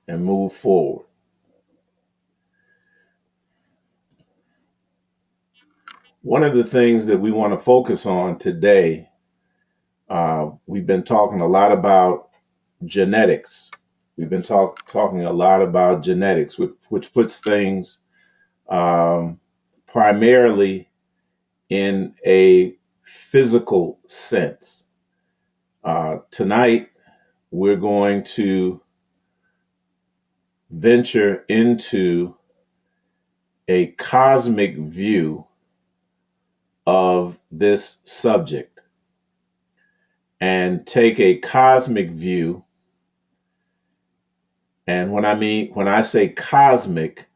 and move forward. One of the things that we want to focus on today, we've been talking a lot about genetics. We've been talking a lot about genetics, which puts things primarily in a physical sense. Tonight, we're going to venture into a cosmic view of this subject and take a cosmic view. And when I say cosmic,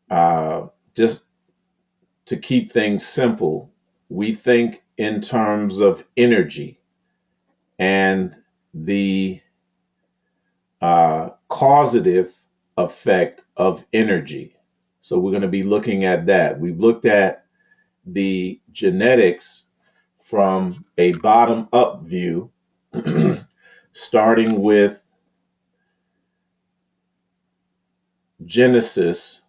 just to keep things simple, we think in terms of energy and the causative effect of energy. So we're going to be looking at that. We've looked at the genetics from a bottom-up view, starting with Genesis,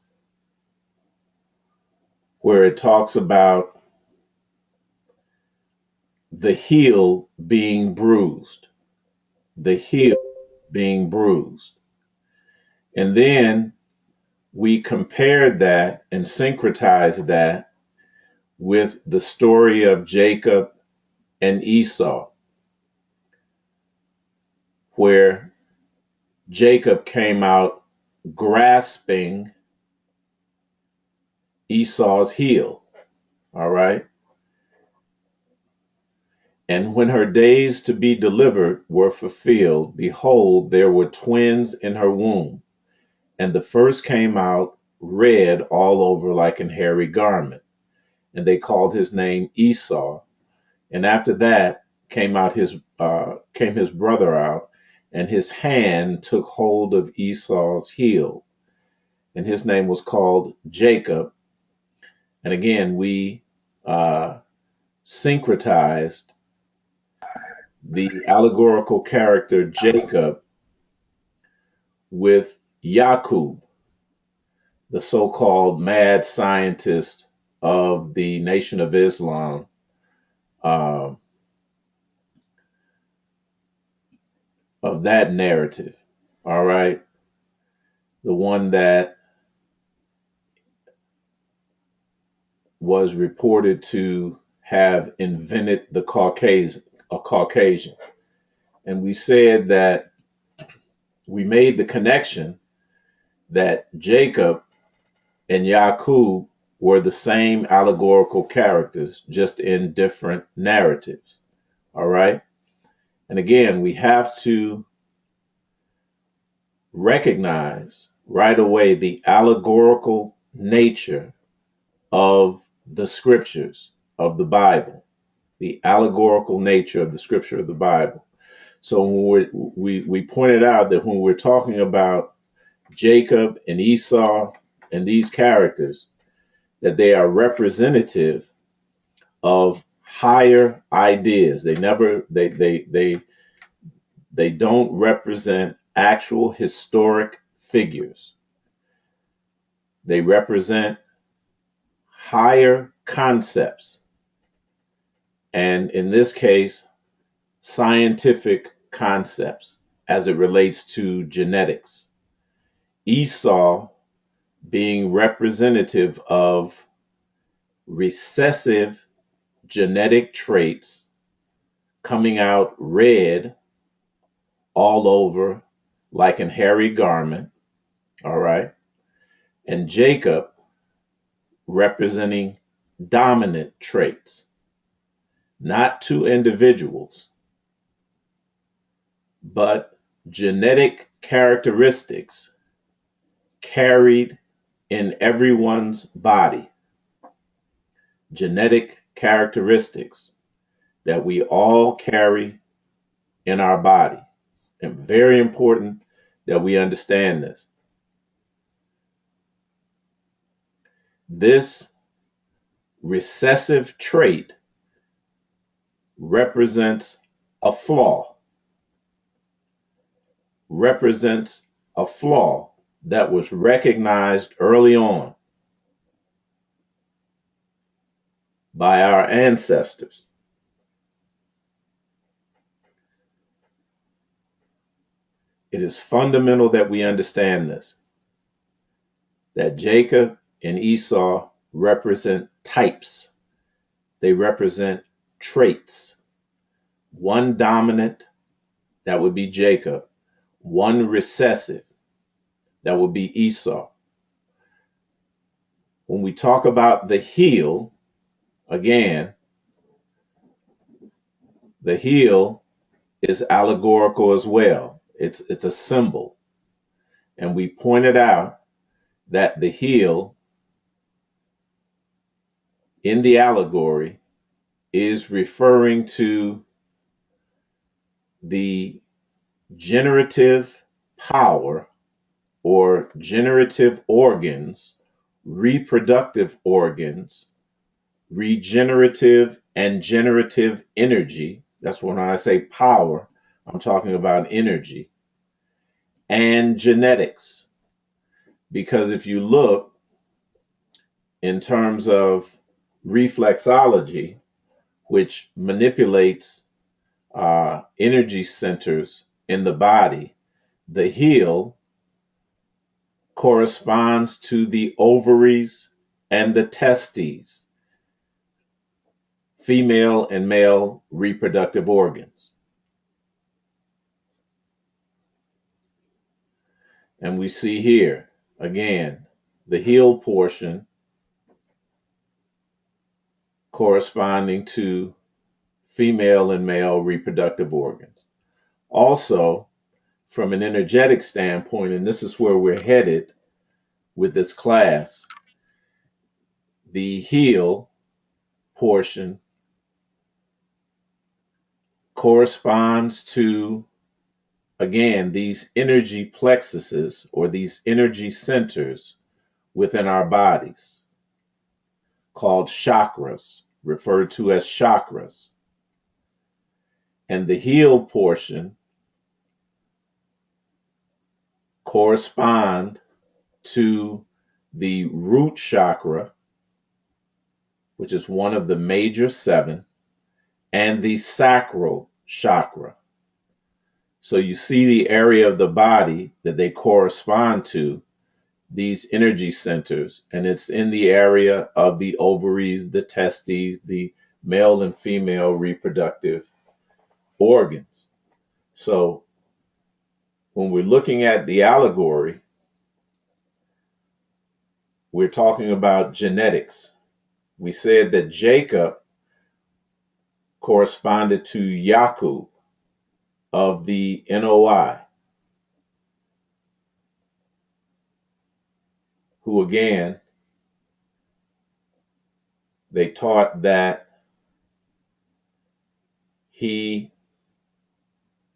where it talks about the heel being bruised, the heel being bruised. And then we compared that and syncretized that with the story of Jacob and Esau, where Jacob came out grasping Esau's heel. All right. And when her days to be delivered were fulfilled, behold, there were twins in her womb. And the first came out red all over like an hairy garment. And they called his name Esau. And after that came his brother out, and his hand took hold of Esau's heel. And his name was called Jacob. And again, we syncretized the allegorical character Jacob with Yaqub, the so-called mad scientist of the Nation of Islam, of that narrative. All right. The one that was reported to have invented the Caucasian. And we said that we made the connection that Jacob and Yaqub were the same allegorical characters, just in different narratives. All right. And again, we have to recognize right away the allegorical nature of the scriptures of the Bible, the allegorical nature of the scripture of the Bible. So when we pointed out that when we're talking about Jacob and Esau and these characters, that they are representative of higher ideas. They don't represent actual historic figures. They represent higher concepts, and in this case, scientific concepts as it relates to genetics. Esau being representative of recessive genetic traits coming out red all over like an hairy garment. All right. And Jacob representing dominant traits, not two individuals, but genetic characteristics carried in everyone's body. Genetic characteristics that we all carry in our body. And very important that we understand this. This recessive trait represents a flaw, represents a flaw that was recognized early on by our ancestors. It is fundamental that we understand this, that Jacob and Esau represent types. They represent traits. One dominant, that would be Jacob. One recessive, that would be Esau. When we talk about the heel, again, the heel is allegorical as well. It's a symbol. And we pointed out that the heel in the allegory is referring to the generative power or generative organs, reproductive organs, regenerative and generative energy. That's when I say power, I'm talking about energy, and genetics. Because if you look in terms of reflexology, which manipulates energy centers in the body, the heel corresponds to the ovaries and the testes, female and male reproductive organs. And we see here, again, the heel portion corresponding to female and male reproductive organs. Also, from an energetic standpoint, and this is where we're headed with this class, the heel portion corresponds to, again, these energy plexuses or these energy centers within our bodies called chakras, referred to as chakras. And the heel portion correspond to the root chakra, which is one of the major seven, and the sacral chakra. So you see the area of the body that they correspond to, these energy centers, and it's in the area of the ovaries, the testes, the male and female reproductive organs. So when we're looking at the allegory, we're talking about genetics. We said that Jacob corresponded to Yakub of the NOI, who again, they taught that he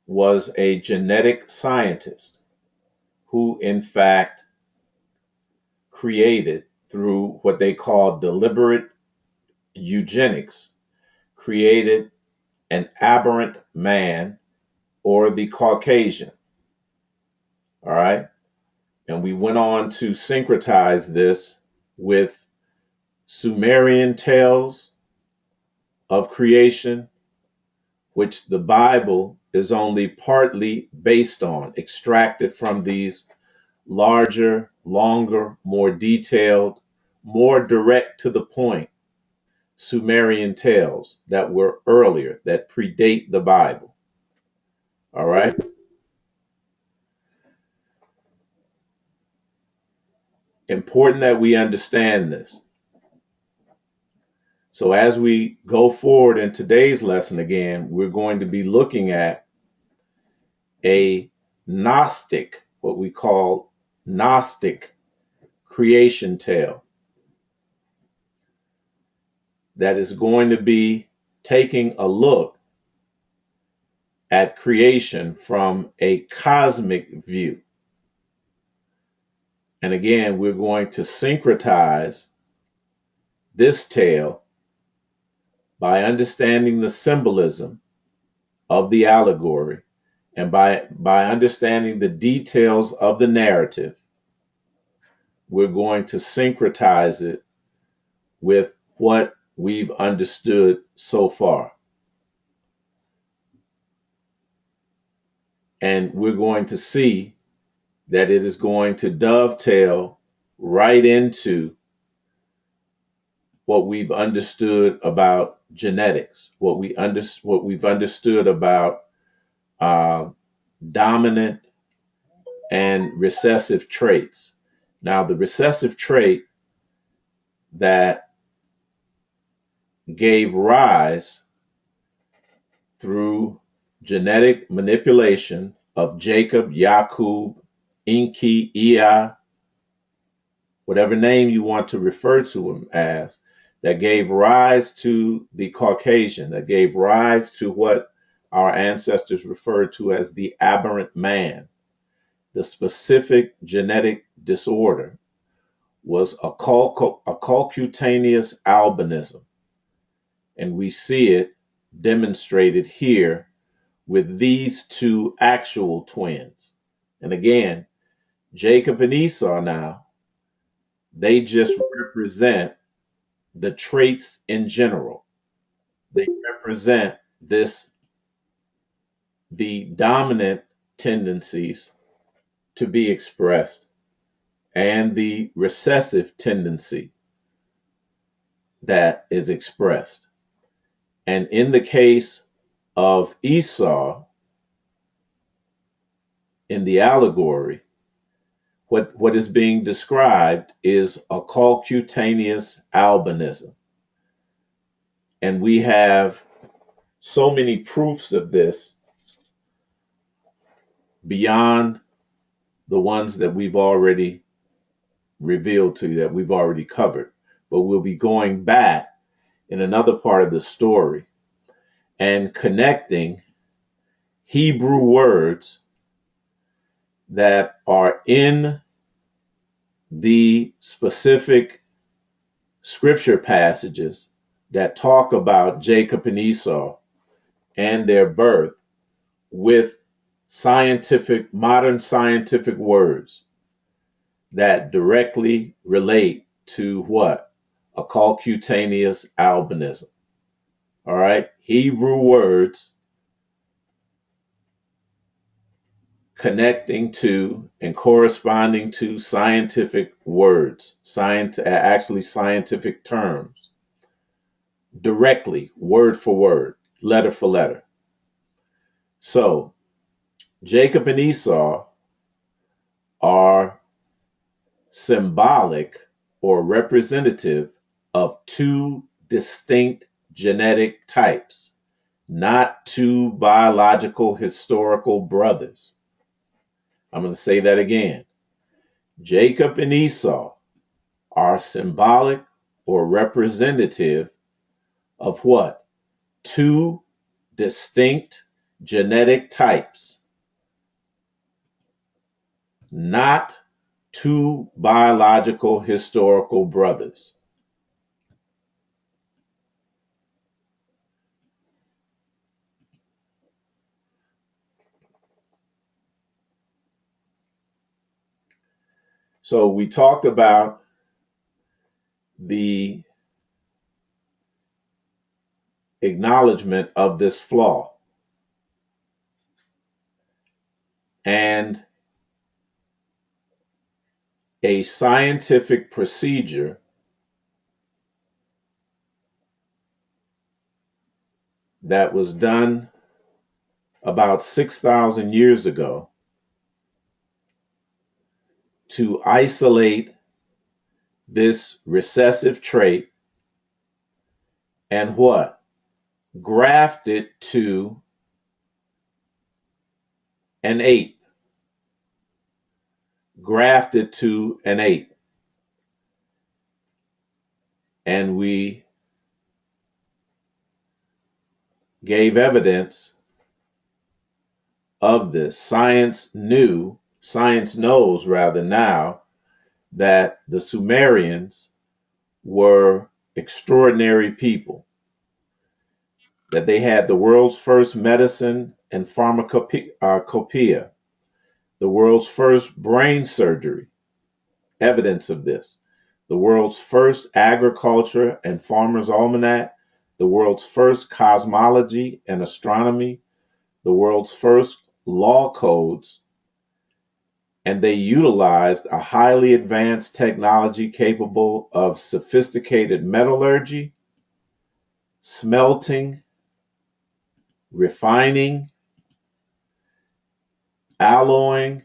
was a genetic scientist who in fact created, through what they call deliberate eugenics, created an aberrant man, or the Caucasian. All right. And we went on to syncretize this with Sumerian tales of creation, which the Bible is only partly based on, extracted from these larger, longer, more detailed, more direct to the point Sumerian tales that were earlier, that predate the Bible. All right. Important that we understand this. So as we go forward in today's lesson again, we're going to be looking at a Gnostic, what we call Gnostic creation tale that is going to be taking a look at creation from a cosmic view. And again, we're going to syncretize this tale by understanding the symbolism of the allegory And by understanding the details of the narrative, we're going to syncretize it with what we've understood so far. And we're going to see that it is going to dovetail right into what we've understood about genetics, what we've understood about uh, dominant and recessive traits. Now, the recessive trait that gave rise through genetic manipulation of Jacob, Yakub, Enki, Ea, whatever name you want to refer to him as, that gave rise to the Caucasian, that gave rise to what our ancestors referred to as the aberrant man. The specific genetic disorder was Oculocutaneous albinism. And we see it demonstrated here with these two actual twins. And again, Jacob and Esau now, they just represent the traits in general. They represent the dominant tendencies to be expressed and the recessive tendency that is expressed. And in the case of Esau, in the allegory, what is being described is Oculocutaneous albinism. And we have so many proofs of this beyond the ones that we've already revealed to you, that we've already covered. But we'll be going back in another part of the story and connecting Hebrew words that are in the specific scripture passages that talk about Jacob and Esau and their birth with modern scientific words that directly relate to what? Oculocutaneous albinism. All right? Hebrew words connecting to and corresponding to scientific words, actually scientific terms, directly, word for word, letter for letter. So, Jacob and Esau are symbolic or representative of two distinct genetic types, not two biological historical brothers. I'm going to say that again. Jacob and Esau are symbolic or representative of what? Two distinct genetic types, not two biological historical brothers. So we talked about the acknowledgement of this flaw and a scientific procedure that was done about 6,000 years ago to isolate this recessive trait and what? Graft it to an ape. Graft it to an ape. And we gave evidence of this. Science knows rather now that the Sumerians were extraordinary people, that they had the world's first medicine and pharmacopoeia, the world's first brain surgery, evidence of this, the world's first agriculture and farmer's almanac, the world's first cosmology and astronomy, the world's first law codes, and they utilized a highly advanced technology capable of sophisticated metallurgy, smelting, refining, alloying,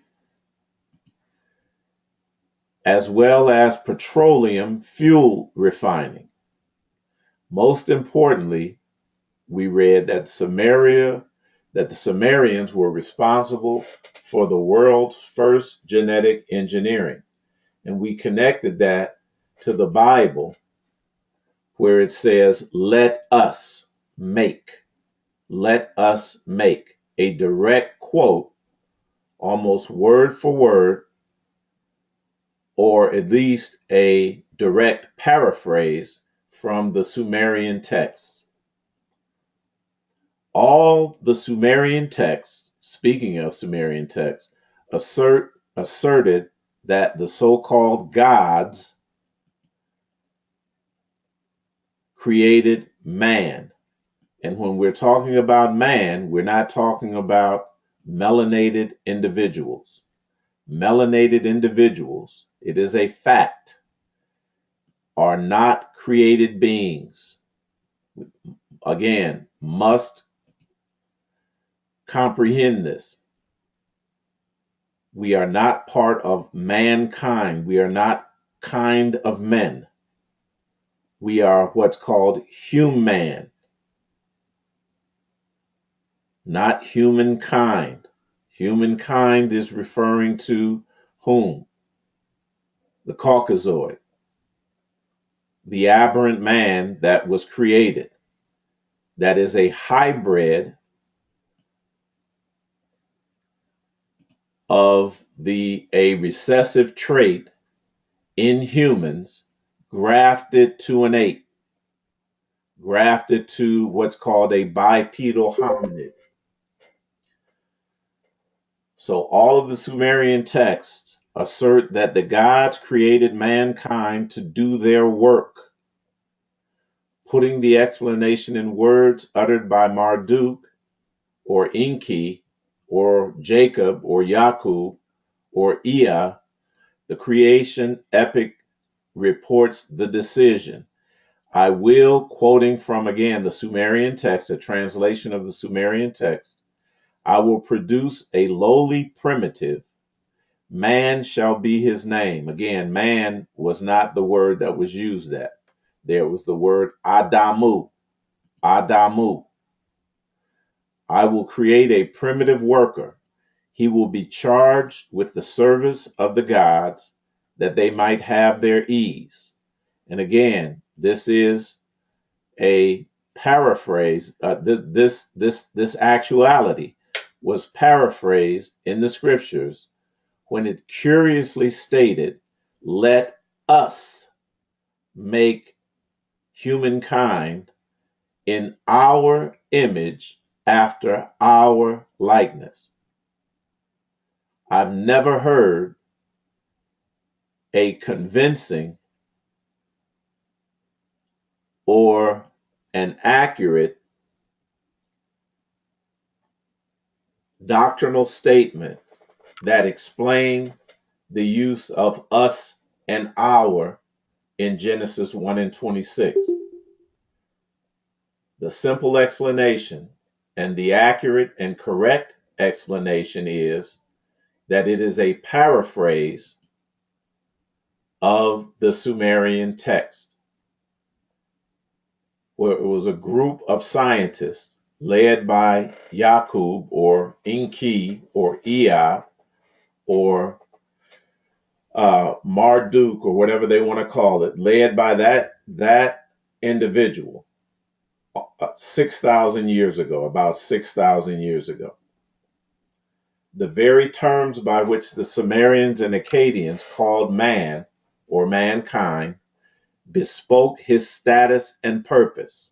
as well as petroleum fuel refining. Most importantly, we read that the Sumerians were responsible for the world's first genetic engineering. And we connected that to the Bible, where it says, let us make. Let us make. A direct quote, almost word for word, or at least a direct paraphrase from the Sumerian texts. All the Sumerian texts, speaking of Sumerian texts, asserted that the so-called gods created man. And when we're talking about man, we're not talking about melanated individuals. Melanated individuals, it is a fact, are not created beings. Again, must comprehend this. We are not part of mankind. We are not kind of men. We are what's called human, not humankind. Humankind is referring to whom? The Caucasoid, the aberrant man that was created, that is a hybrid of a recessive trait in humans grafted to an ape, grafted to what's called a bipedal hominid. So all of the Sumerian texts assert that the gods created mankind to do their work, putting the explanation in words uttered by Marduk or Enki or Jacob or Yakub or Ea. The creation epic reports the decision. I will, quoting from again the Sumerian text, a translation of the Sumerian text, I will produce a lowly primitive. Man shall be his name. Again, man was not the word that was used at. There was the word Adamu. Adamu. I will create a primitive worker. He will be charged with the service of the gods that they might have their ease. And again, this is a paraphrase. This actuality was paraphrased in the scriptures when it curiously stated, let us make humankind in our image after our likeness. I've never heard a convincing or an accurate doctrinal statement that explained the use of us and our in Genesis 1 and 26. The simple explanation and the accurate and correct explanation is that it is a paraphrase of the Sumerian text, where it was a group of scientists led by Yakub or Enki or Ea or Marduk or whatever they want to call it, led by that individual 6,000 years ago, about 6,000 years ago. The very terms by which the Sumerians and Akkadians called man or mankind bespoke his status and purpose.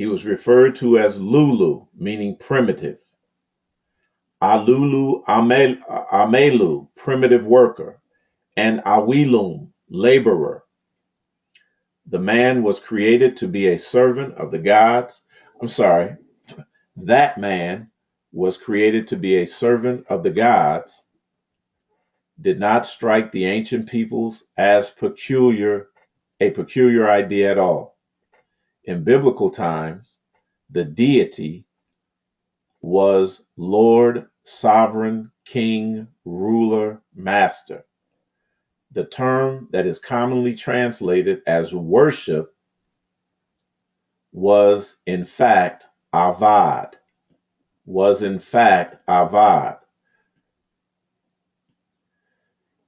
He was referred to as Lulu, meaning primitive. Amelu, primitive worker, and Awilum, laborer. The man was created to be a servant of the gods. I'm sorry, that man was created to be a servant of the gods, did not strike the ancient peoples as a peculiar idea at all. In biblical times, the deity was Lord, sovereign, king, ruler, master. The term that is commonly translated as worship was in fact avad,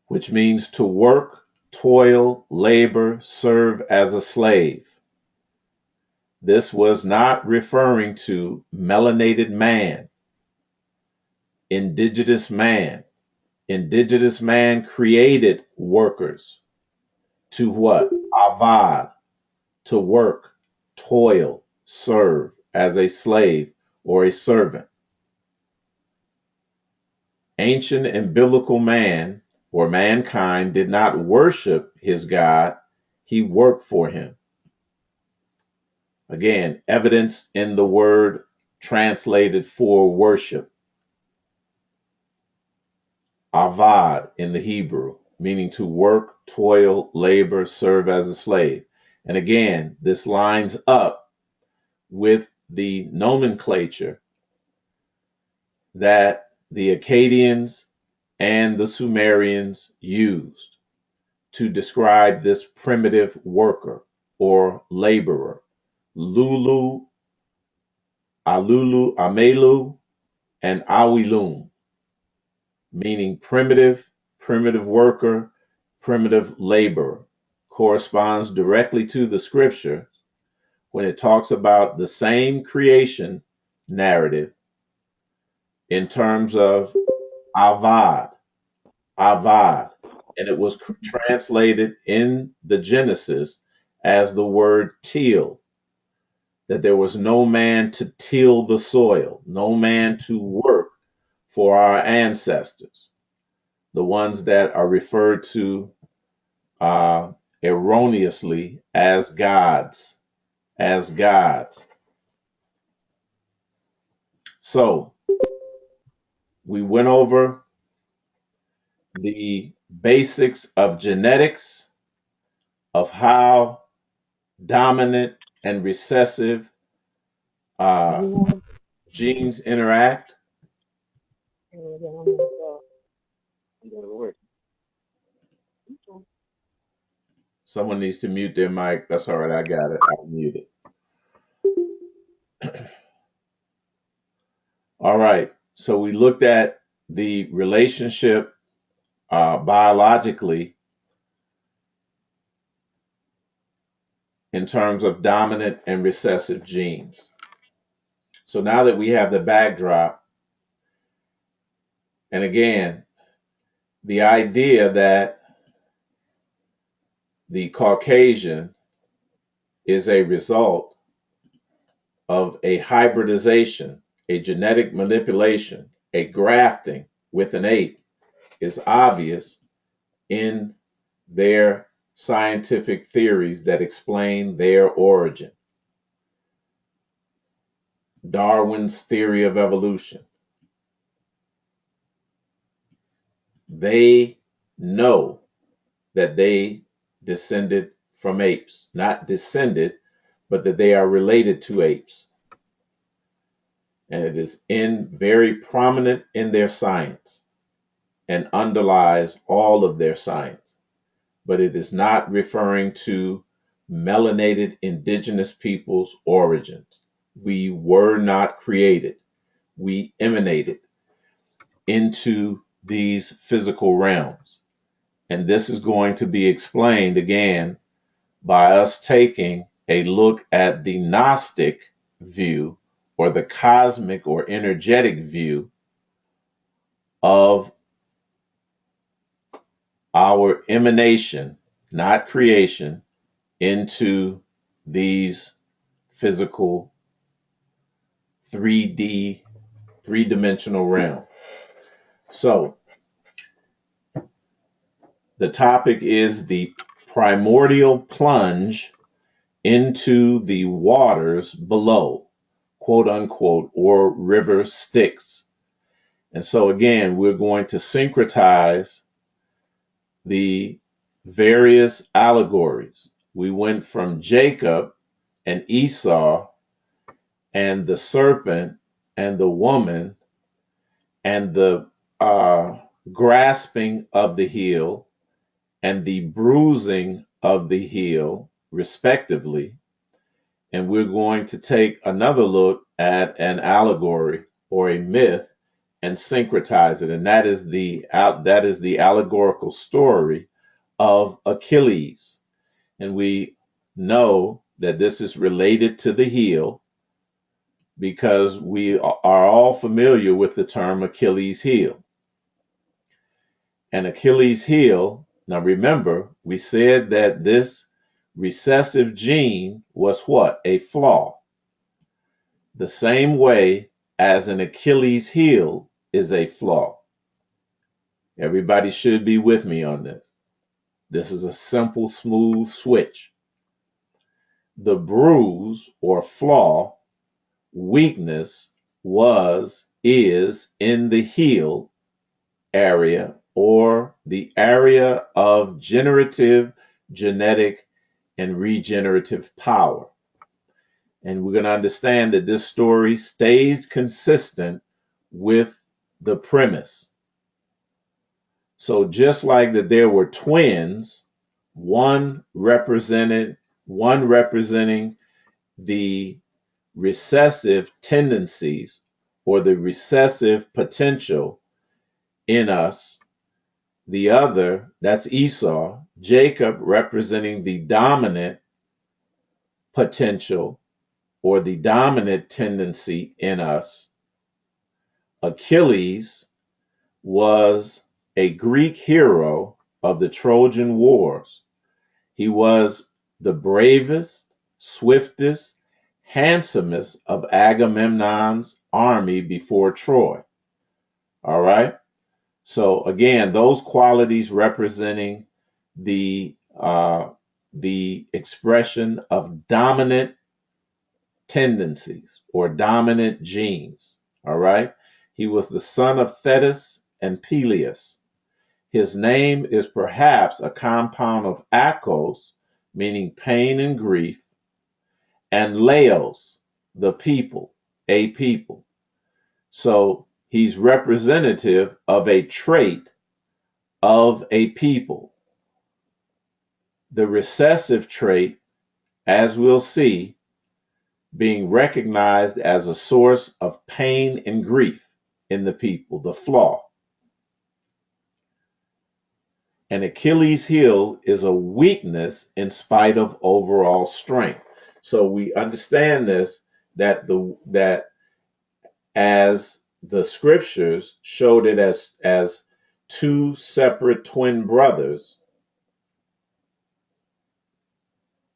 which means to work, toil, labor, serve as a slave. This was not referring to melanated man, indigenous man. Indigenous man created workers to what? Avad, to work, toil, serve as a slave or a servant. Ancient and biblical man or mankind did not worship his God, he worked for him. Again, evidence in the word translated for worship. Avad in the Hebrew, meaning to work, toil, labor, serve as a slave. And again, this lines up with the nomenclature that the Akkadians and the Sumerians used to describe this primitive worker or laborer. Lulu, Alulu, Amelu, and Awilum, meaning primitive, primitive worker, primitive laborer, corresponds directly to the scripture when it talks about the same creation narrative in terms of avad, avad, and it was translated in the Genesis as the word till, that there was no man to till the soil, no man to work for our ancestors, the ones that are referred to erroneously as gods, as gods. So we went over the basics of genetics, of how dominant and recessive uh, genes interact. Someone needs to mute their mic. That's all right. I got it. I'll mute it. All right. So we looked at the relationship biologically in terms of dominant and recessive genes. So now that we have the backdrop, and again, the idea that the Caucasian is a result of a hybridization, a genetic manipulation, a grafting with an ape is obvious in their scientific theories that explain their origin. Darwin's theory of evolution. They know that they descended from apes, not descended, but that they are related to apes. And it is very prominent in their science and underlies all of their science. But it is not referring to melanated indigenous peoples' origins. We were not created. We emanated into these physical realms. And this is going to be explained again by us taking a look at the Gnostic view or the cosmic or energetic view of our emanation, not creation, into these physical 3D, three-dimensional realm. So the topic is the primordial plunge into the waters below, quote unquote, or river Styx. And so again, we're going to syncretize the various allegories. We went from Jacob and Esau and the serpent and the woman and the grasping of the heel and the bruising of the heel, respectively. And we're going to take another look at an allegory or a myth and syncretize it. And that is the allegorical story of Achilles. And we know that this is related to the heel because we are all familiar with the term Achilles heel. And Achilles heel, now remember, we said that this recessive gene was what? A flaw. The same way as an Achilles heel is a flaw. Everybody should be with me on this. This is a simple, smooth switch. The bruise or flaw, weakness, is in the heel area or the area of generative, genetic, and regenerative power. And we're going to understand that this story stays consistent with the premise. So just like that there were twins, one representing the recessive tendencies or the recessive potential in us, the other, that's Esau, Jacob representing the dominant potential or the dominant tendency in us. Achilles was a Greek hero of the Trojan Wars. He was the bravest, swiftest, handsomest of Agamemnon's army before Troy. All right. So again, those qualities representing the expression of dominant tendencies or dominant genes. All right. He was the son of Thetis and Peleus. His name is perhaps a compound of akos, meaning pain and grief, and laos, the people, a people. So he's representative of a trait of a people. The recessive trait, as we'll see, being recognized as a source of pain and grief in the people, the flaw. And Achilles' heel is a weakness in spite of overall strength. So we understand this, that as the scriptures showed it as two separate twin brothers,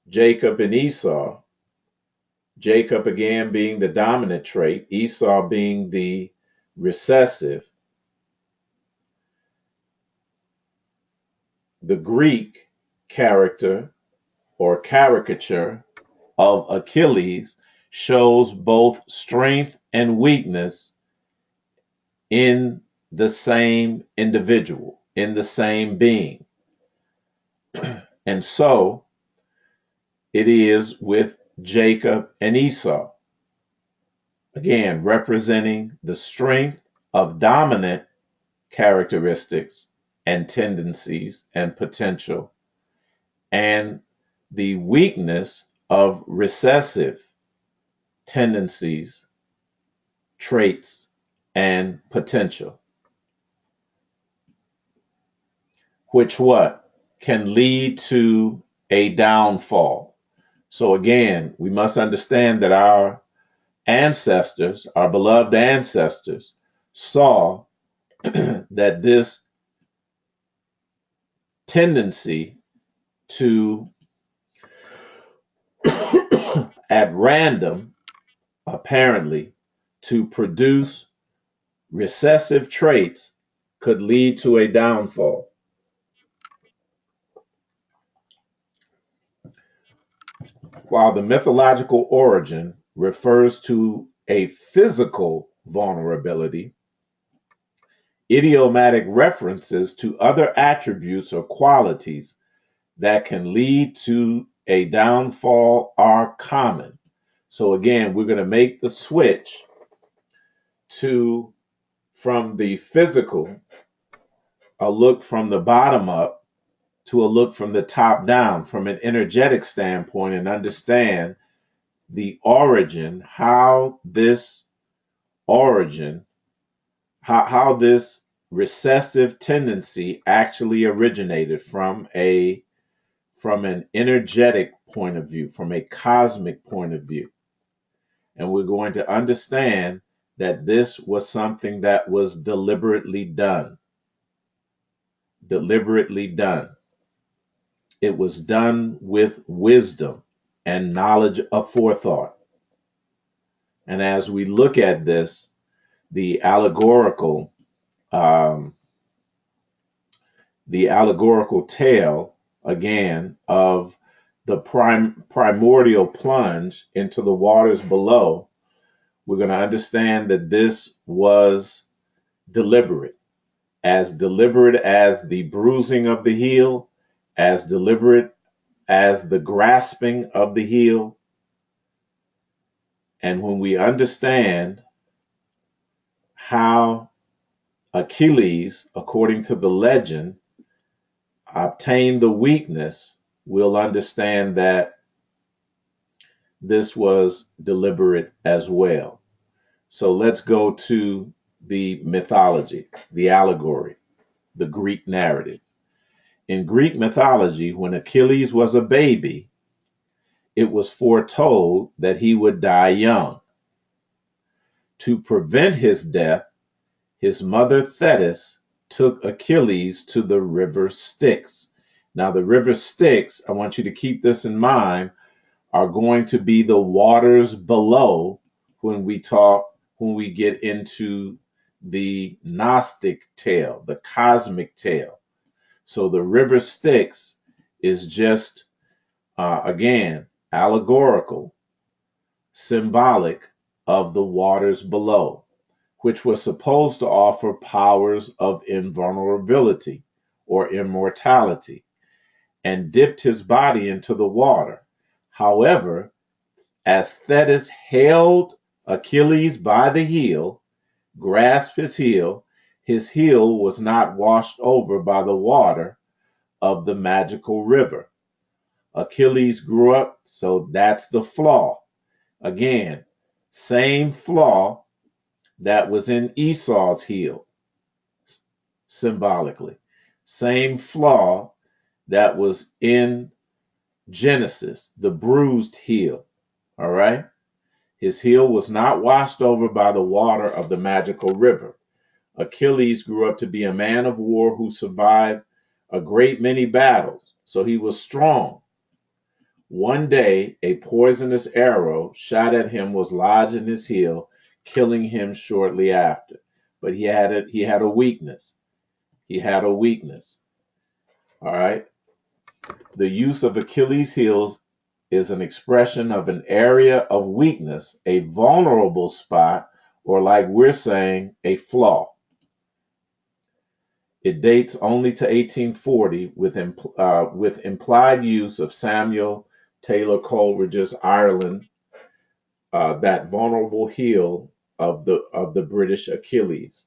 Jacob and Esau, Jacob again being the dominant trait, Esau being the recessive. The Greek character or caricature of Achilles shows both strength and weakness in the same individual, in the same being. And so it is with Jacob and Esau. Again, representing the strength of dominant characteristics and tendencies and potential, and the weakness of recessive tendencies, traits, and potential, which what can lead to a downfall. So again, we must understand that our ancestors, our beloved ancestors, saw that this tendency to, at random, apparently, to produce recessive traits could lead to a downfall. While the mythological origin refers to a physical vulnerability, idiomatic references to other attributes or qualities that can lead to a downfall are common. So again, we're going to make the switch to from the physical, a look from the bottom up, to a look from the top down, from an energetic standpoint, and understand the origin, how this origin, how this recessive tendency actually originated from an energetic point of view, from a cosmic point of view. And we're going to understand that this was something that was deliberately done. Deliberately done. It was done with wisdom and knowledge of forethought. And as we look at this, the allegorical tale again of the primordial plunge into the waters below, we're going to understand that this was deliberate as the bruising of the heel, as deliberate as the grasping of the heel. And when we understand how Achilles, according to the legend, obtained the weakness, we'll understand that this was deliberate as well. So let's go to the mythology, the allegory, the Greek narrative. In Greek mythology, when Achilles was a baby, it was foretold that he would die young. To prevent his death, his mother Thetis took Achilles to the river Styx. Now, the river Styx, I want you to keep this in mind, are going to be the waters below when we get into the Gnostic tale, the cosmic tale. So the river Styx is just, again, allegorical, symbolic of the waters below, which was supposed to offer powers of invulnerability or immortality, and dipped his body into the water. However, as Thetis held Achilles by the heel, grasped his heel was not washed over by the water of the magical river. Achilles grew up, so that's the flaw. Again, same flaw that was in Esau's heel, symbolically. Same flaw that was in Genesis, the bruised heel. All right? His heel was not washed over by the water of the magical river. Achilles grew up to be a man of war who survived a great many battles, so he was strong. One day, a poisonous arrow shot at him was lodged in his heel, killing him shortly after. But he had a weakness. He had a weakness. All right? The use of Achilles' heels is an expression of an area of weakness, a vulnerable spot, or like we're saying, a flaw. It dates only to 1840 with implied use of Samuel Taylor Coleridge's Ireland, that vulnerable heel of the British Achilles.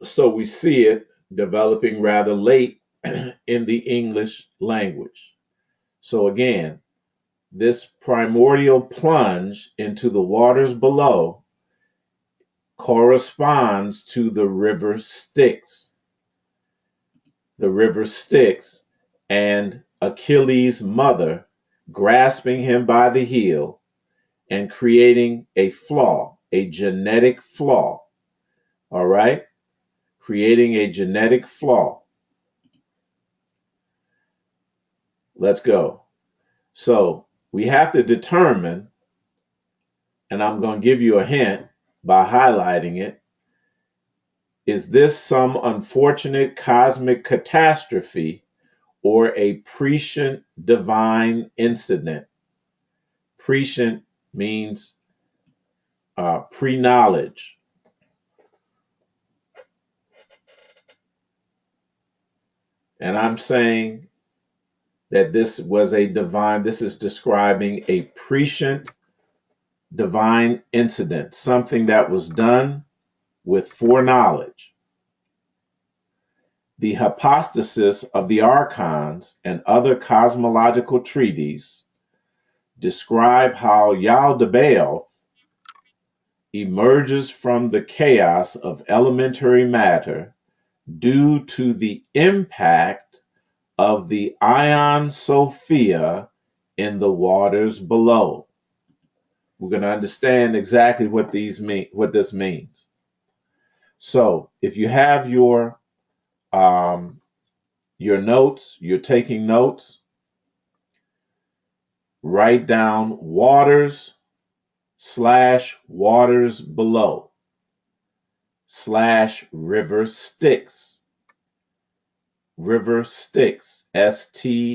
So we see it developing rather late in the English language. So again, this primordial plunge into the waters below corresponds to the river Styx. The river Styx and Achilles' mother grasping him by the heel and creating a flaw, a genetic flaw. All right? Creating a genetic flaw. Let's go. So we have to determine and I'm going to give you a hint by highlighting it. Is this some unfortunate cosmic catastrophe or a prescient divine incident? Prescient means pre-knowledge. And I'm saying that this was a divine, this is describing a prescient divine incident, something that was done with foreknowledge. The hypostasis of the archons and other cosmological treatises describe how Yaldabaoth emerges from the chaos of elementary matter due to the impact of the Aeon Sophia in the waters below. We're going to understand exactly what this means. So, if you have your notes, you're taking notes, write down waters / waters below / river Styx. River Styx, Styx.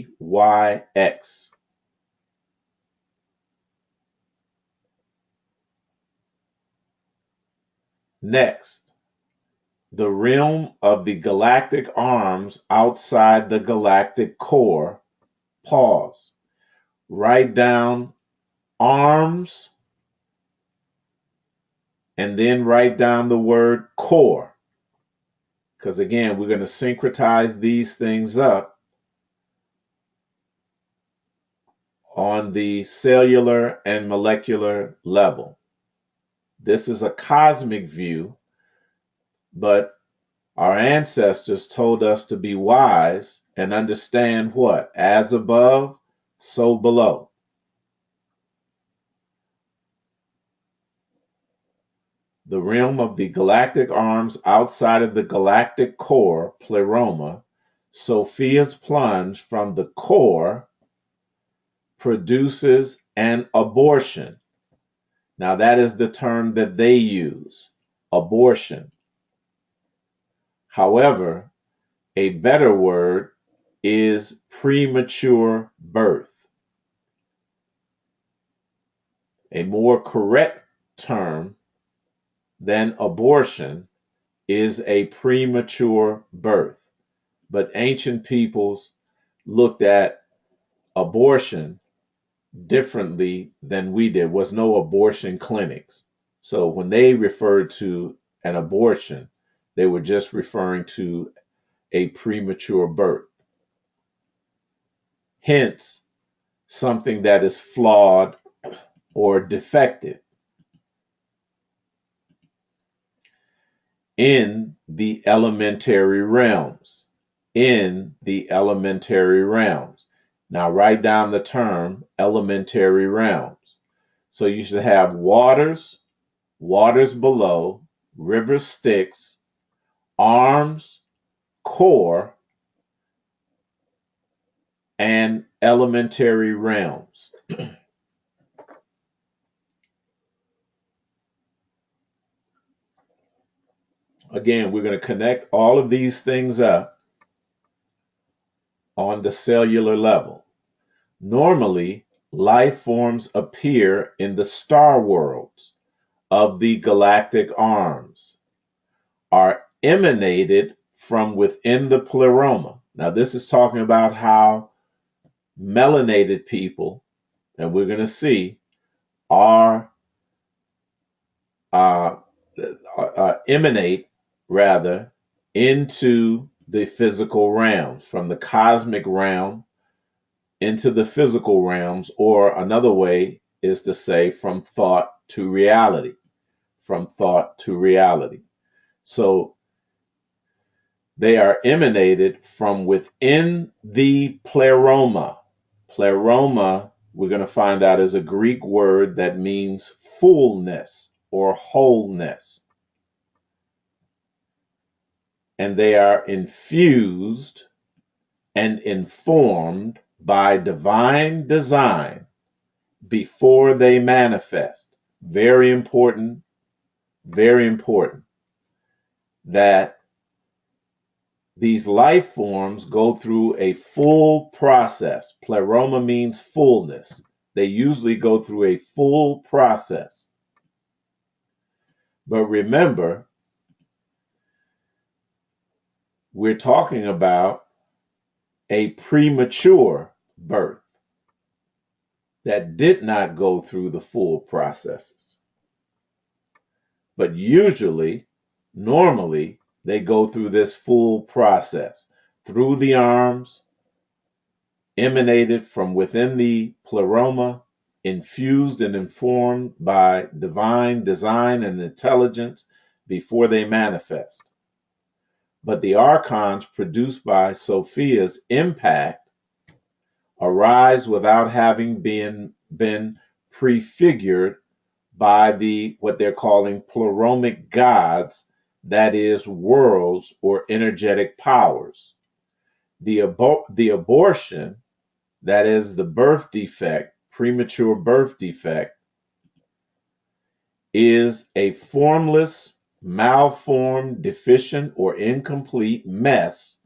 Next, the realm of the galactic arms outside the galactic core. Pause. Write down arms and then write down the word core. Because again, we're going to syncretize these things up on the cellular and molecular level. This is a cosmic view, but our ancestors told us to be wise and understand what? As above, so below. The realm of the galactic arms outside of the galactic core, pleroma, Sophia's plunge from the core produces an abortion. Now that is the term that they use, abortion. However, a better word is premature birth. A more correct term than abortion is a premature birth. But ancient peoples looked at abortion differently than we did. Was no abortion clinics. So when they referred to an abortion, they were just referring to a premature birth. Hence, something that is flawed or defective. In the elementary realms. In the elementary realms. Now write down the term elementary realms. So you should have waters, waters below, river Styx, arms, core, and elementary realms. Again, we're going to connect all of these things up on the cellular level. Normally, life forms appear in the star worlds of the galactic arms, are emanated from within the pleroma. Now, this is talking about how melanated people, and we're going to see, are emanate rather into the physical realms, from the cosmic realm into the physical realms, or another way is to say from thought to reality, from thought to reality. So they are emanated from within the pleroma. Pleroma, we're going to find out, is a Greek word that means fullness or wholeness. And they are infused and informed by divine design before they manifest. very important, very important that these life forms go through a full process. Pleroma means fullness. They usually go through a full process. But remember, we're talking about a premature birth that did not go through the full processes. But usually, normally, they go through this full process through the arms, emanated from within the pleroma, infused and informed by divine design and intelligence before they manifest. But the archons produced by Sophia's impact arise without having been prefigured by the what they're calling pleromic gods, that is, worlds or energetic powers. The abortion, that is, the birth defect, premature birth defect, is a formless, malformed, deficient, or incomplete mess,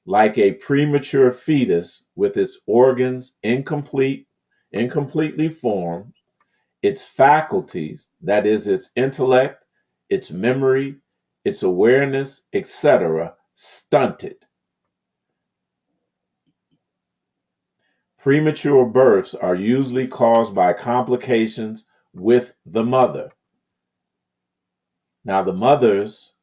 like a premature fetus with its organs incompletely formed, its faculties, that is, its intellect, its memory, its awareness, etc., stunted. Premature births are usually caused by complications with the mother. Now, the mothers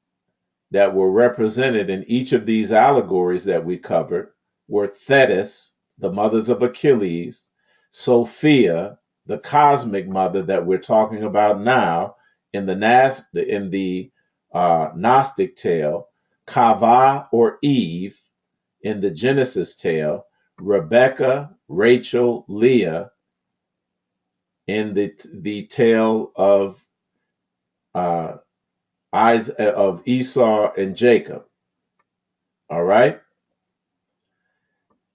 that were represented in each of these allegories that we covered were Thetis, the mothers of Achilles, Sophia, the cosmic mother that we're talking about now in the Gnostic tale, Kava or Eve in the Genesis tale, Rebecca, Rachel, Leah in the tale of Esau and Jacob. All right,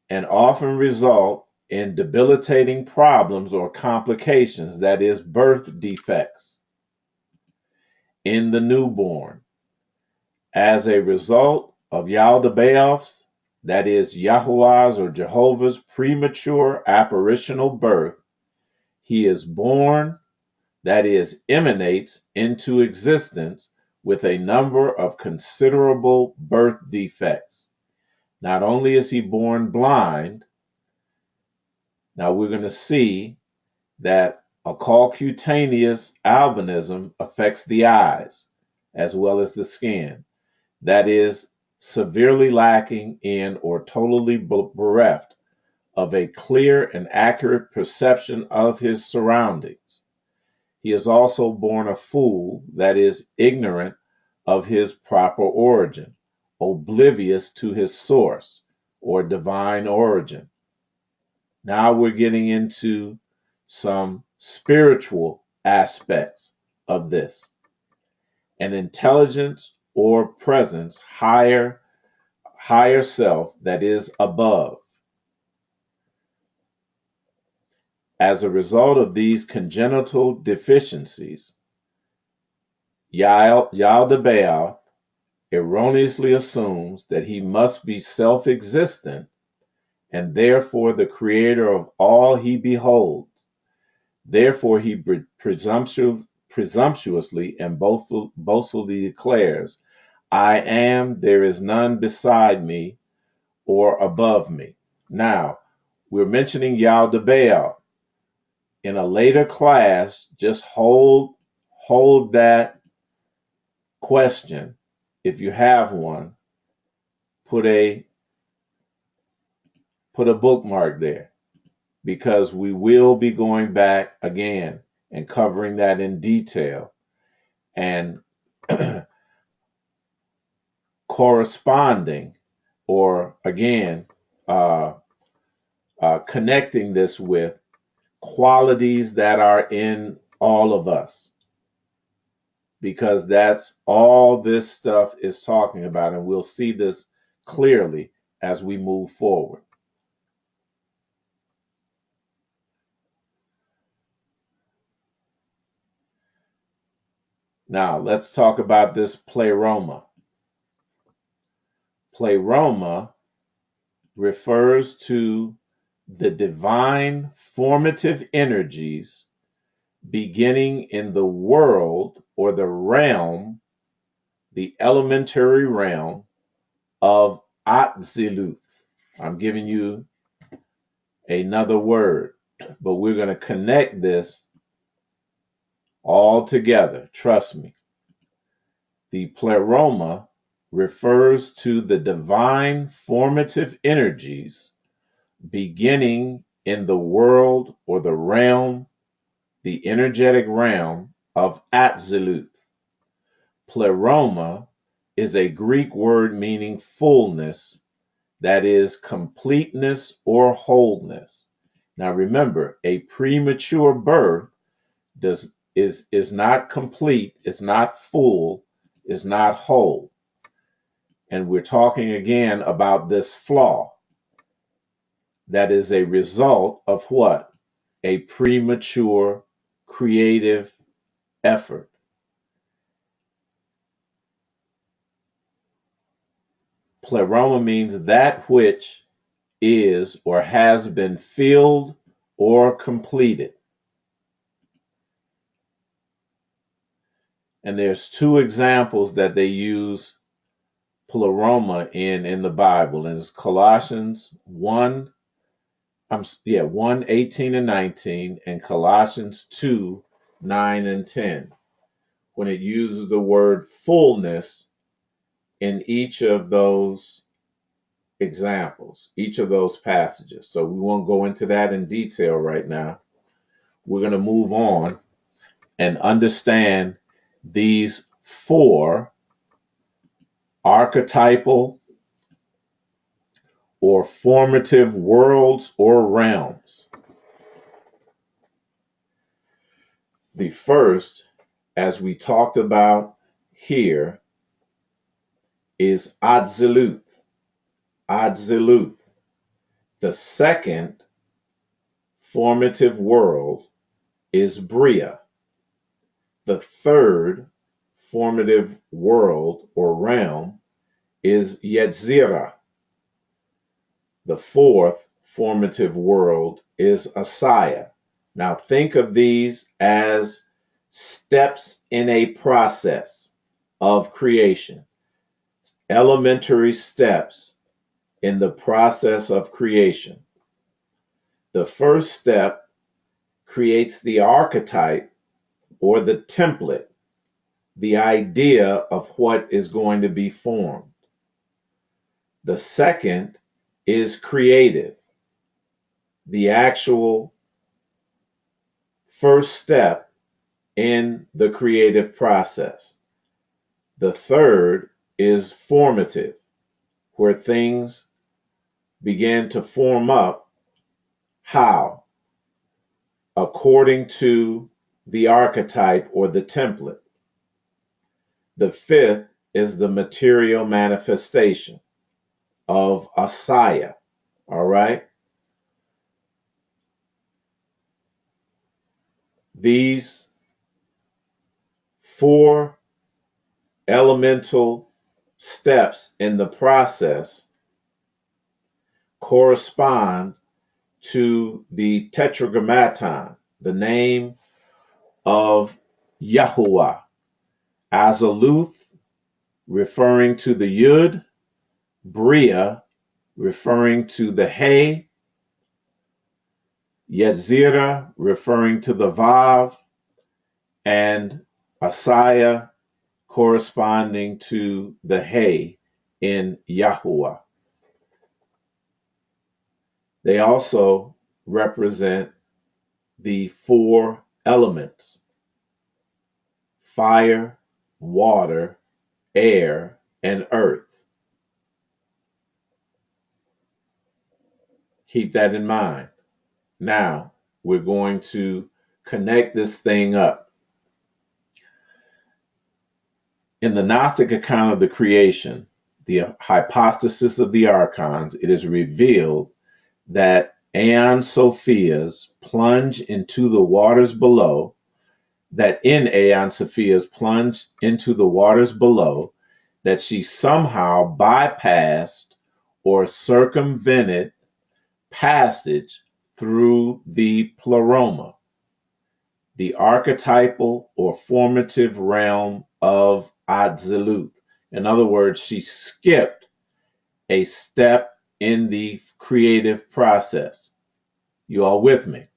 and often result in debilitating problems or complications, that is, birth defects in the newborn. As a result of Yaldabaoth's, that is, Yahuwah's or Jehovah's premature apparitional birth, he is born, that is, emanates into existence with a number of considerable birth defects. Not only is he born blind, now we're going to see that Oculocutaneous albinism affects the eyes as well as the skin. That is, severely lacking in or totally bereft of a clear and accurate perception of his surroundings. He is also born a fool, that is, ignorant of his proper origin, oblivious to his source or divine origin. Now we're getting into some spiritual aspects of this. An intelligence or presence higher self that is above. As a result of these congenital deficiencies, Yaldabaoth erroneously assumes that he must be self-existent and therefore the creator of all he beholds. Therefore he presumptuously and boastfully declares, I am, there is none beside me or above me. Now, we're mentioning Yaldabaoth. In a later class, just hold that question. If you have one, put a bookmark there, because we will be going back again and covering that in detail and corresponding, or again, connecting this with qualities that are in all of us, because that's all this stuff is talking about, and we'll see this clearly as we move forward. Now, let's talk about this pleroma. Pleroma refers to the divine formative energies beginning in the world or the realm, the elementary realm of Atziluth. I'm giving you another word, but we're going to connect this all together. Trust me. The pleroma refers to the divine formative energies beginning in the world or the realm, the energetic realm of Atziluth. Pleroma is a Greek word meaning fullness, that is, completeness or wholeness. Now remember, a premature birth is not complete, it's not full, it's not whole. And we're talking again about this flaw that is a result of what? A premature creative effort. Pleroma means that which is or has been filled or completed. And there's two examples that they use pleroma in the Bible, and it's Colossians 1, 18 and 19, and Colossians 2, 9 and 10, when it uses the word fullness in each of those examples, each of those passages. So we won't go into that in detail right now. We're going to move on and understand these four archetypal or formative worlds or realms. The first, as we talked about here, is Atziluth. Atziluth. The second formative world is Bria. The third formative world or realm is Yetzirah. The fourth formative world is Asaya. Now think of these as steps in a process of creation, elementary steps in the process of creation. The first step creates the archetype or the template, the idea of what is going to be formed. The second is creative, the actual first step in the creative process. The third is formative, where things begin to form up. How? According to the archetype or the template. The fifth is the material manifestation of Asaya. All right? These four elemental steps in the process correspond to the tetragrammaton, the name of Yahuwah. Azaluth, referring to the Yud, Bria, referring to the He, Yetzirah, referring to the Vav, and Asaya, corresponding to the He in Yahuwah. They also represent the four elements: fire, water, air, and earth. Keep that in mind. Now, we're going to connect this thing up. In the Gnostic account of the creation, the hypostasis of the archons, it is revealed that Aeon Sophias plunge into the waters below, that in Aeon Sophia's plunge into the waters below, that she somehow bypassed or circumvented passage through the pleroma, the archetypal or formative realm of Atziluth. In other words, she skipped a step in the creative process. You all with me?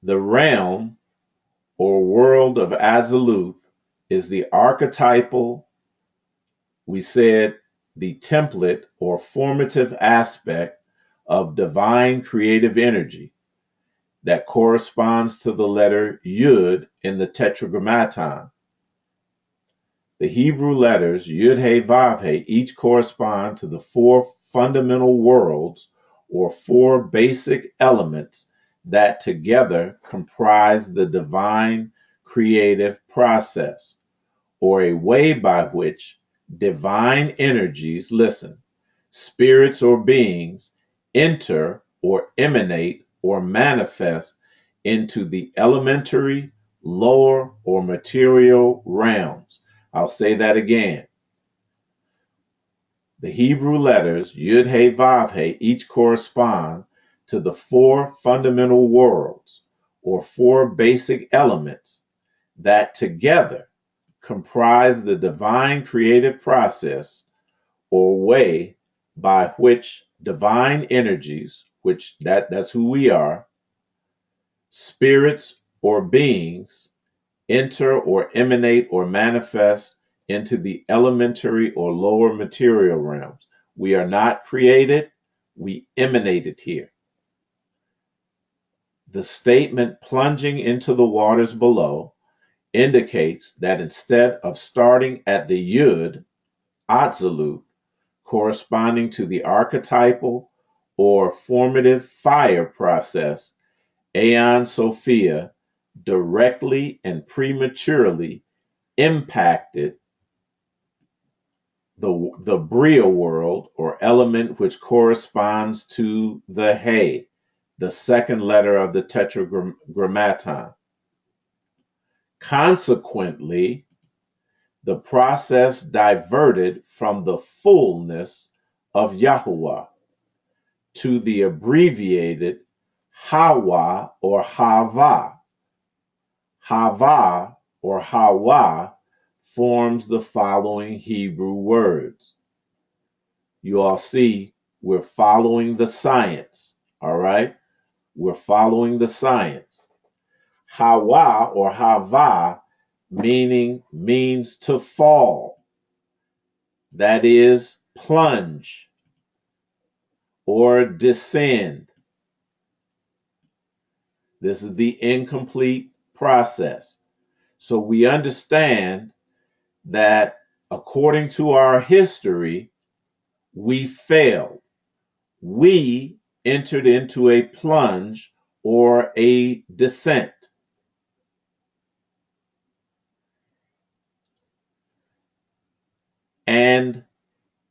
The realm or world of Atziluth is the archetypal, we said, the template or formative aspect of divine creative energy that corresponds to the letter Yud in the Tetragrammaton. The Hebrew letters Yud He Vav He each correspond to the four fundamental worlds or four basic elements that together comprise the divine creative process, or a way by which divine energies, listen, spirits or beings enter or emanate or manifest into the elementary, lower, or material realms. I'll say that again. The Hebrew letters Yud He Vav He each correspond to the four fundamental worlds or four basic elements that together comprise the divine creative process or way by which divine energies, which that's who we are, spirits or beings enter or emanate or manifest into the elementary or lower material realms. We are not created, we emanated here. The statement plunging into the waters below indicates that instead of starting at the Yud, Atziluth, corresponding to the archetypal or formative fire process, Aeon Sophia directly and prematurely impacted the Bria world or element which corresponds to the He, the second letter of the Tetragrammaton. Consequently, the process diverted from the fullness of Yahuwah to the abbreviated Hawa or Hava. Hava or Hawa forms the following Hebrew words. You all see we're following the science, all right? We're following the science. Hawa or Hava means to fall. That is plunge or descend. This is the incomplete process. So we understand that according to our history, we failed. We entered into a plunge or a descent. And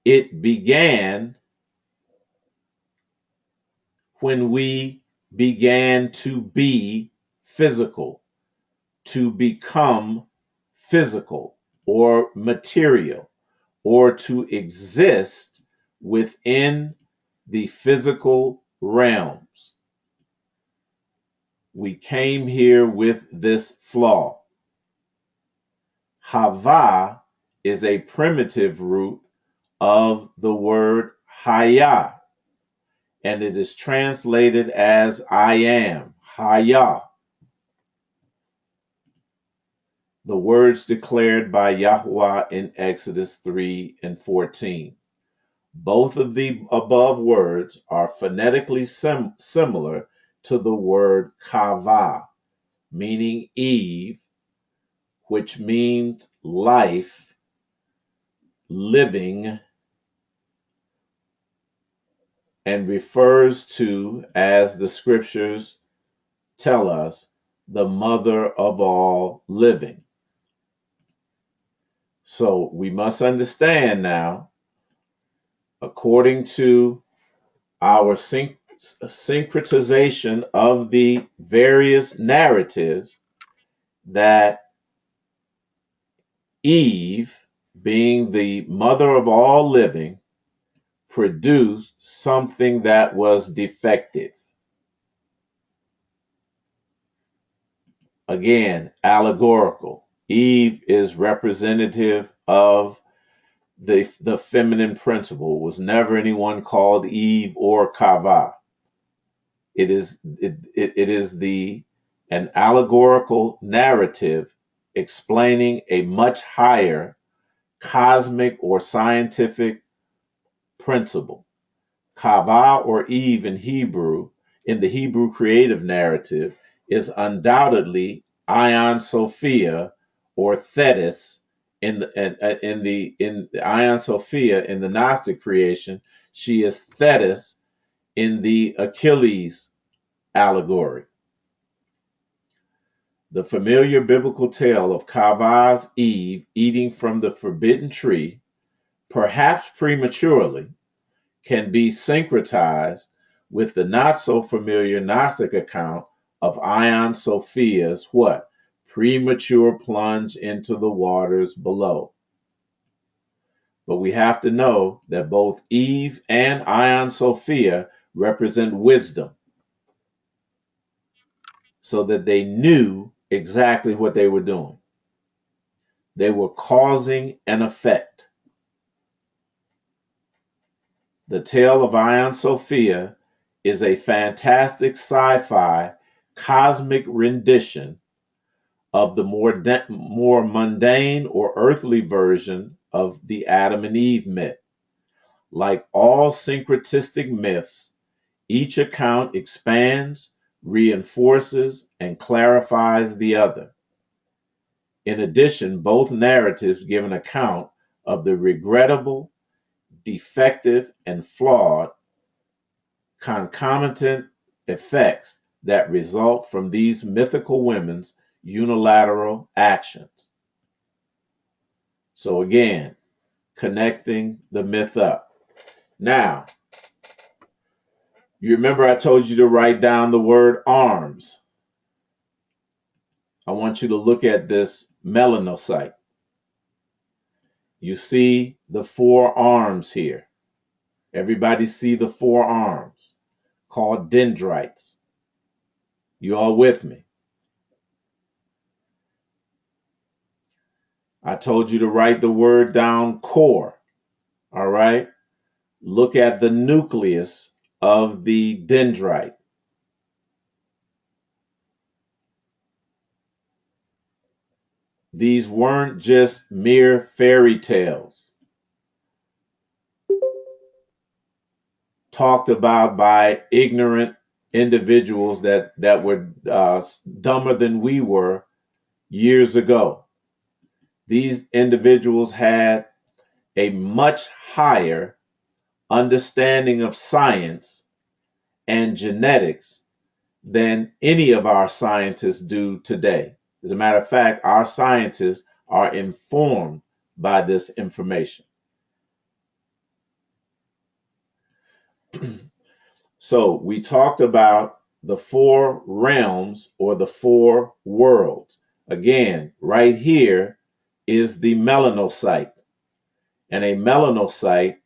it began when we began to be physical, to become physical or material, or to exist within the physical realms. We came here with this flaw. Hava is a primitive root of the word Haya, and it is translated as I am, Haya. The words declared by Yahweh in Exodus 3 and 14. Both of the above words are phonetically similar to the word kava, meaning Eve, which means life, living, and refers to, as the scriptures tell us, the mother of all living. So we must understand now, according to our syncretization of the various narratives that Eve, being the mother of all living, produced something that was defective. Again, allegorical. Eve is representative of the feminine principle. It was never anyone called Eve or Kava. It is an allegorical narrative explaining a much higher cosmic or scientific principle. Kava or Eve in Hebrew, in the Hebrew creative narrative, is undoubtedly Aeon Sophia or Thetis in the Aeon Sophia in the Gnostic creation. She is Thetis in the Achilles allegory. The familiar biblical tale of Kava's Eve eating from the forbidden tree, perhaps prematurely, can be syncretized with the not so familiar Gnostic account of Aeon Sophia's what? Premature plunge into the waters below. But we have to know that both Eve and Aeon Sophia represent wisdom, so that they knew exactly what they were doing. They were causing an effect. The tale of Aeon Sophia is a fantastic sci-fi cosmic rendition of the more mundane or earthly version of the Adam and Eve myth. Like all syncretistic myths, each account expands, reinforces, and clarifies the other. In addition, both narratives give an account of the regrettable, defective, and flawed concomitant effects that result from these mythical women's unilateral actions. So again, connecting the myth up. Now, you remember I told you to write down the word arms. I want you to look at this melanocyte. You see the four arms here. Everybody see the four arms called dendrites. You all with me? I told you to write the word down core. All right? Look at the nucleus of the dendrite. These weren't just mere fairy tales talked about by ignorant individuals that were dumber than we were years ago. These individuals had a much higher understanding of science and genetics than any of our scientists do today. As a matter of fact, our scientists are informed by this information. So we talked about the four realms or the four worlds. Again, right here is the melanocyte. And a melanocyte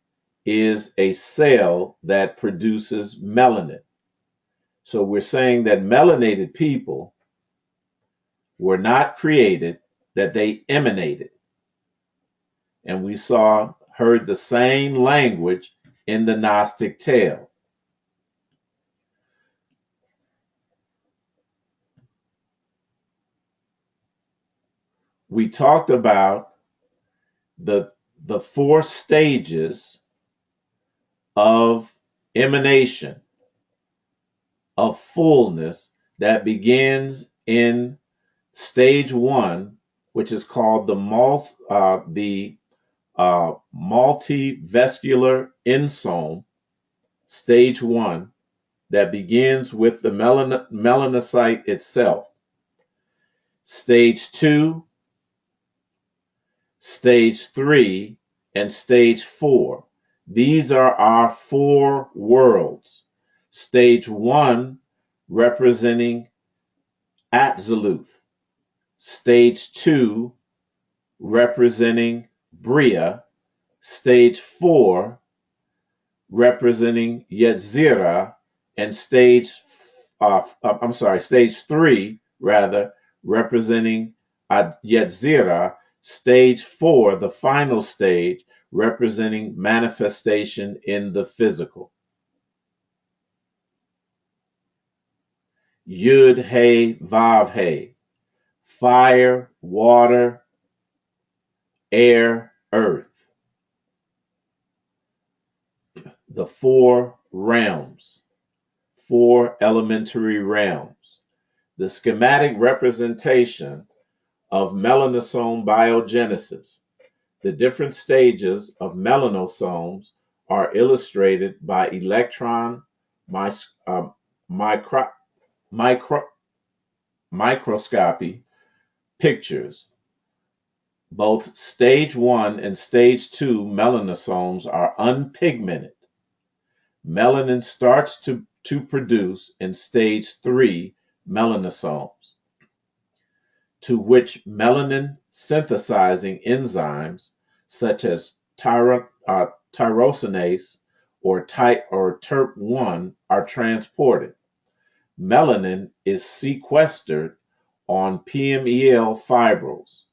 is a cell that produces melanin. So we're saying that melanated people were not created, that they emanated. And we heard the same language in the Gnostic tale. We talked about the four stages of emanation, of fullness, that begins in stage one, which is called the multivesicular insome, stage one, that begins with the melanocyte itself. Stage two, stage three, and stage four. These are our four worlds. Stage 1 representing Atziluth. Stage 2 representing Bria. Stage 4 representing Yetzirah, and stage 3 rather representing Yetzirah. Stage 4, the final stage, representing manifestation in the physical. Yud He Vav He, fire, water, air, earth. The 4 realms, 4 elementary realms. The schematic representation of melanosome biogenesis. The different stages of melanosomes are illustrated by electron micro, micro, microscopy pictures. Both stage 1 and stage 2 melanosomes are unpigmented. Melanin starts to produce in stage 3 melanosomes, to which melanin synthesizing enzymes such as tyrosinase or TERP1 are transported. Melanin is sequestered on PMEL fibrils,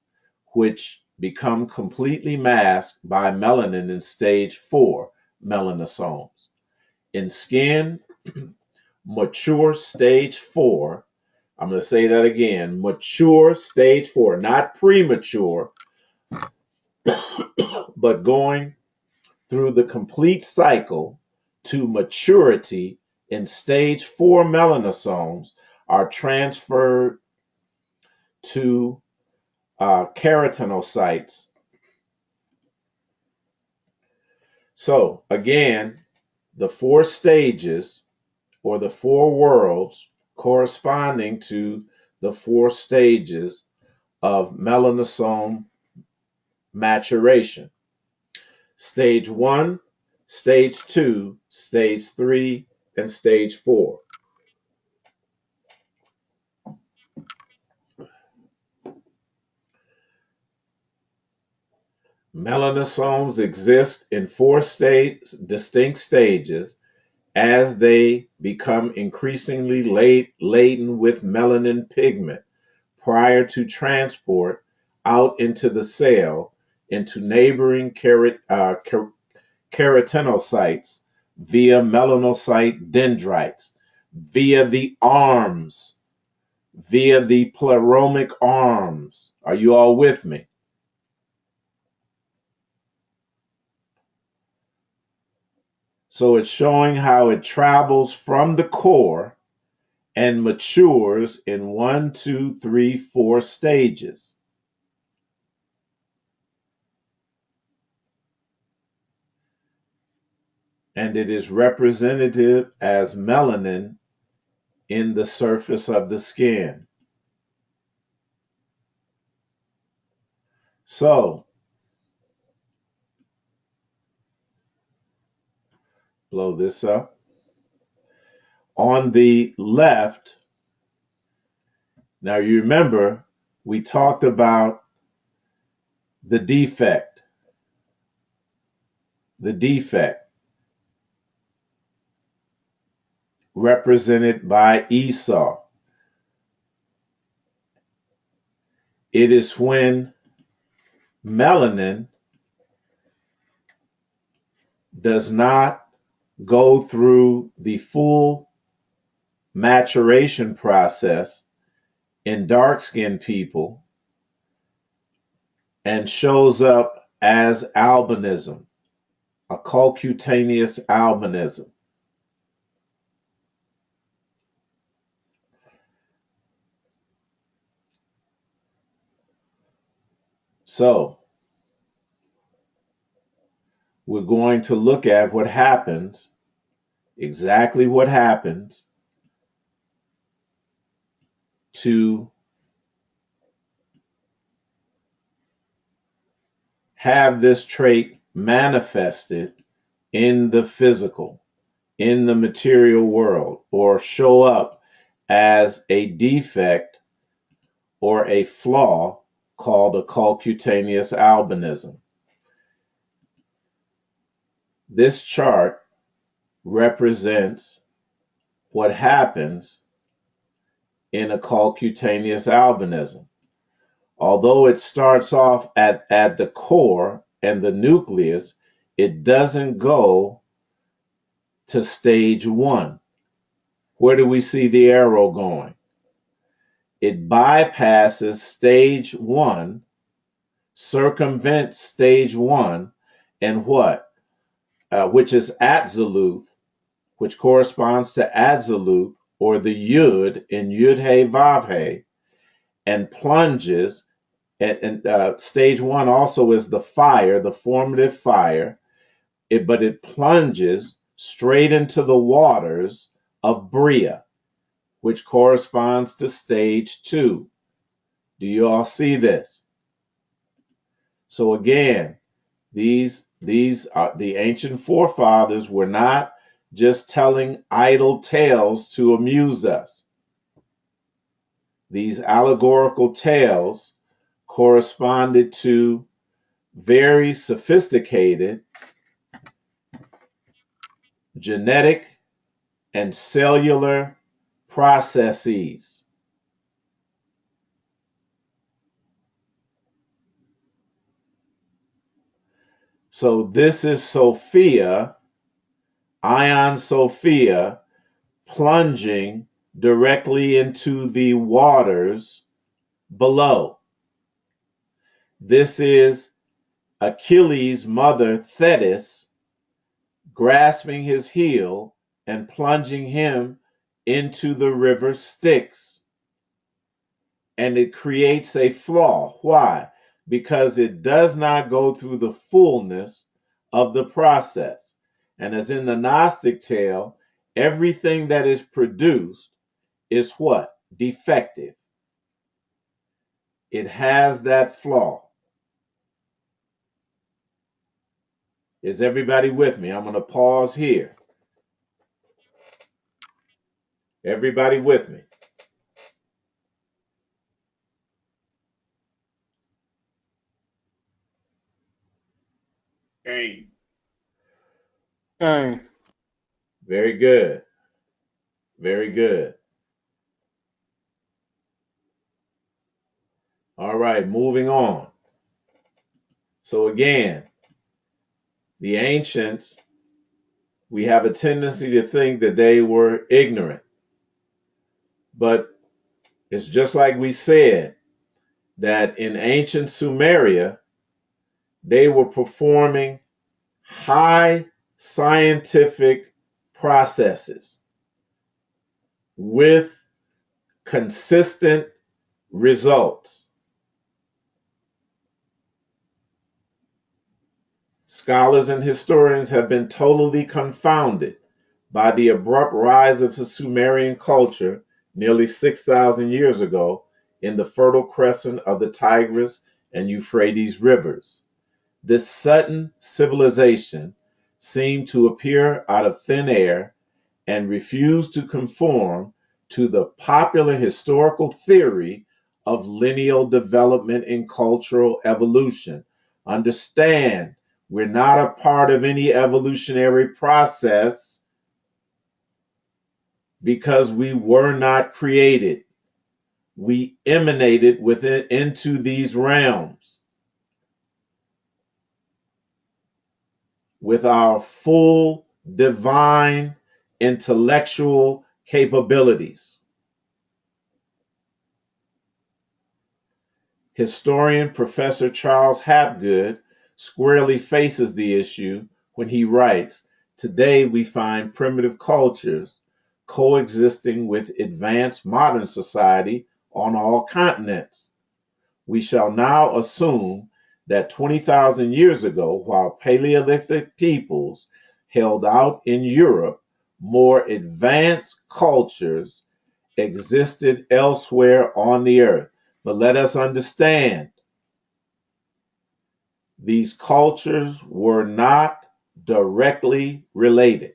which become completely masked by melanin in stage 4 melanosomes. In skin, mature stage 4, I'm going to say that again, mature stage 4, not premature, but going through the complete cycle to maturity in stage 4 melanosomes are transferred to keratinocytes. So again, the 4 stages or the 4 worlds corresponding to the 4 stages of melanosome maturation. Stage 1, stage 2, stage 3, and stage 4. Melanosomes exist in 4 distinct stages as they become increasingly laden with melanin pigment prior to transport out into the cell into neighboring keratinocytes via melanocyte dendrites, via the arms, via the pleromic arms. Are you all with me? So it's showing how it travels from the core and matures in 1, 2, 3, 4 stages. And it is representative as melanin in the surface of the skin. So, blow this up. On the left, now you remember we talked about the defect. The defect represented by Esau. It is when melanin does not go through the full maturation process in dark-skinned people and shows up as albinism, Oculocutaneous albinism. So, we're going to look at what happens, exactly what happens to have this trait manifested in the physical, in the material world or show up as a defect or a flaw called Oculocutaneous albinism. This chart represents what happens in Oculocutaneous albinism. Although it starts off at the core and the nucleus, it doesn't go to stage 1. Where do we see the arrow going? It bypasses stage 1, circumvents stage 1, and what? Which is Atziluth, which corresponds to Atziluth, or the Yud in Yud-He Vav-He, and plunges. And stage 1 also is the fire, the formative fire, but it plunges straight into the waters of Bria, which corresponds to stage 2. Do you all see this? So again, these are the ancient forefathers were not just telling idle tales to amuse us. These allegorical tales corresponded to very sophisticated genetic and cellular processes. So this is Sophia, Aeon Sophia, plunging directly into the waters below. This is Achilles' mother, Thetis, grasping his heel and plunging him into the river Styx. And it creates a flaw. Why? Because it does not go through the fullness of the process. And as in the Gnostic tale, everything that is produced is what? Defective. It has that flaw. Is everybody with me? I'm going to pause here. Everybody with me? Hey. Okay. Very good. Very good. All right, moving on. So again, the ancients, we have a tendency to think that they were ignorant. But it's just like we said that in ancient Sumeria, they were performing high scientific processes with consistent results. Scholars and historians have been totally confounded by the abrupt rise of the Sumerian culture nearly 6,000 years ago in the Fertile Crescent of the Tigris and Euphrates rivers. This sudden civilization seemed to appear out of thin air and refuse to conform to the popular historical theory of lineal development in cultural evolution. Understand, we're not a part of any evolutionary process because we were not created. We emanated within into these realms with our full divine intellectual capabilities. Historian Professor Charles Hapgood squarely faces the issue when he writes, "Today we find primitive cultures coexisting with advanced modern society on all continents. We shall now assume that 20,000 years ago, while Paleolithic peoples held out in Europe, more advanced cultures existed elsewhere on the earth." But let us understand, these cultures were not directly related.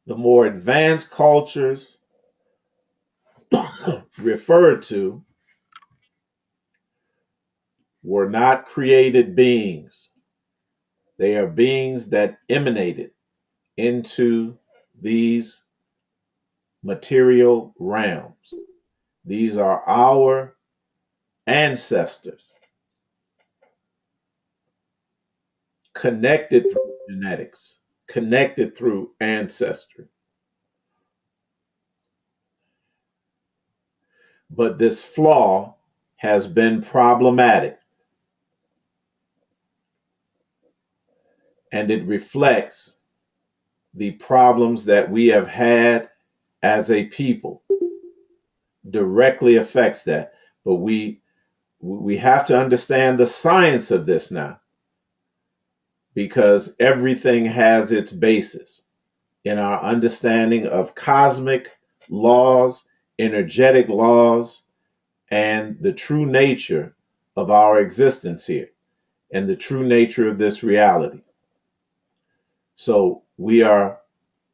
The more advanced cultures referred to were not created beings. They are beings that emanated into these material realms. These are our ancestors, connected through genetics, connected through ancestry. But this flaw has been problematic, and it reflects the problems that we have had as a people. Directly affects that. But we have to understand the science of this now, because everything has its basis in our understanding of cosmic laws, energetic laws, and the true nature of our existence here, and the true nature of this reality. So we are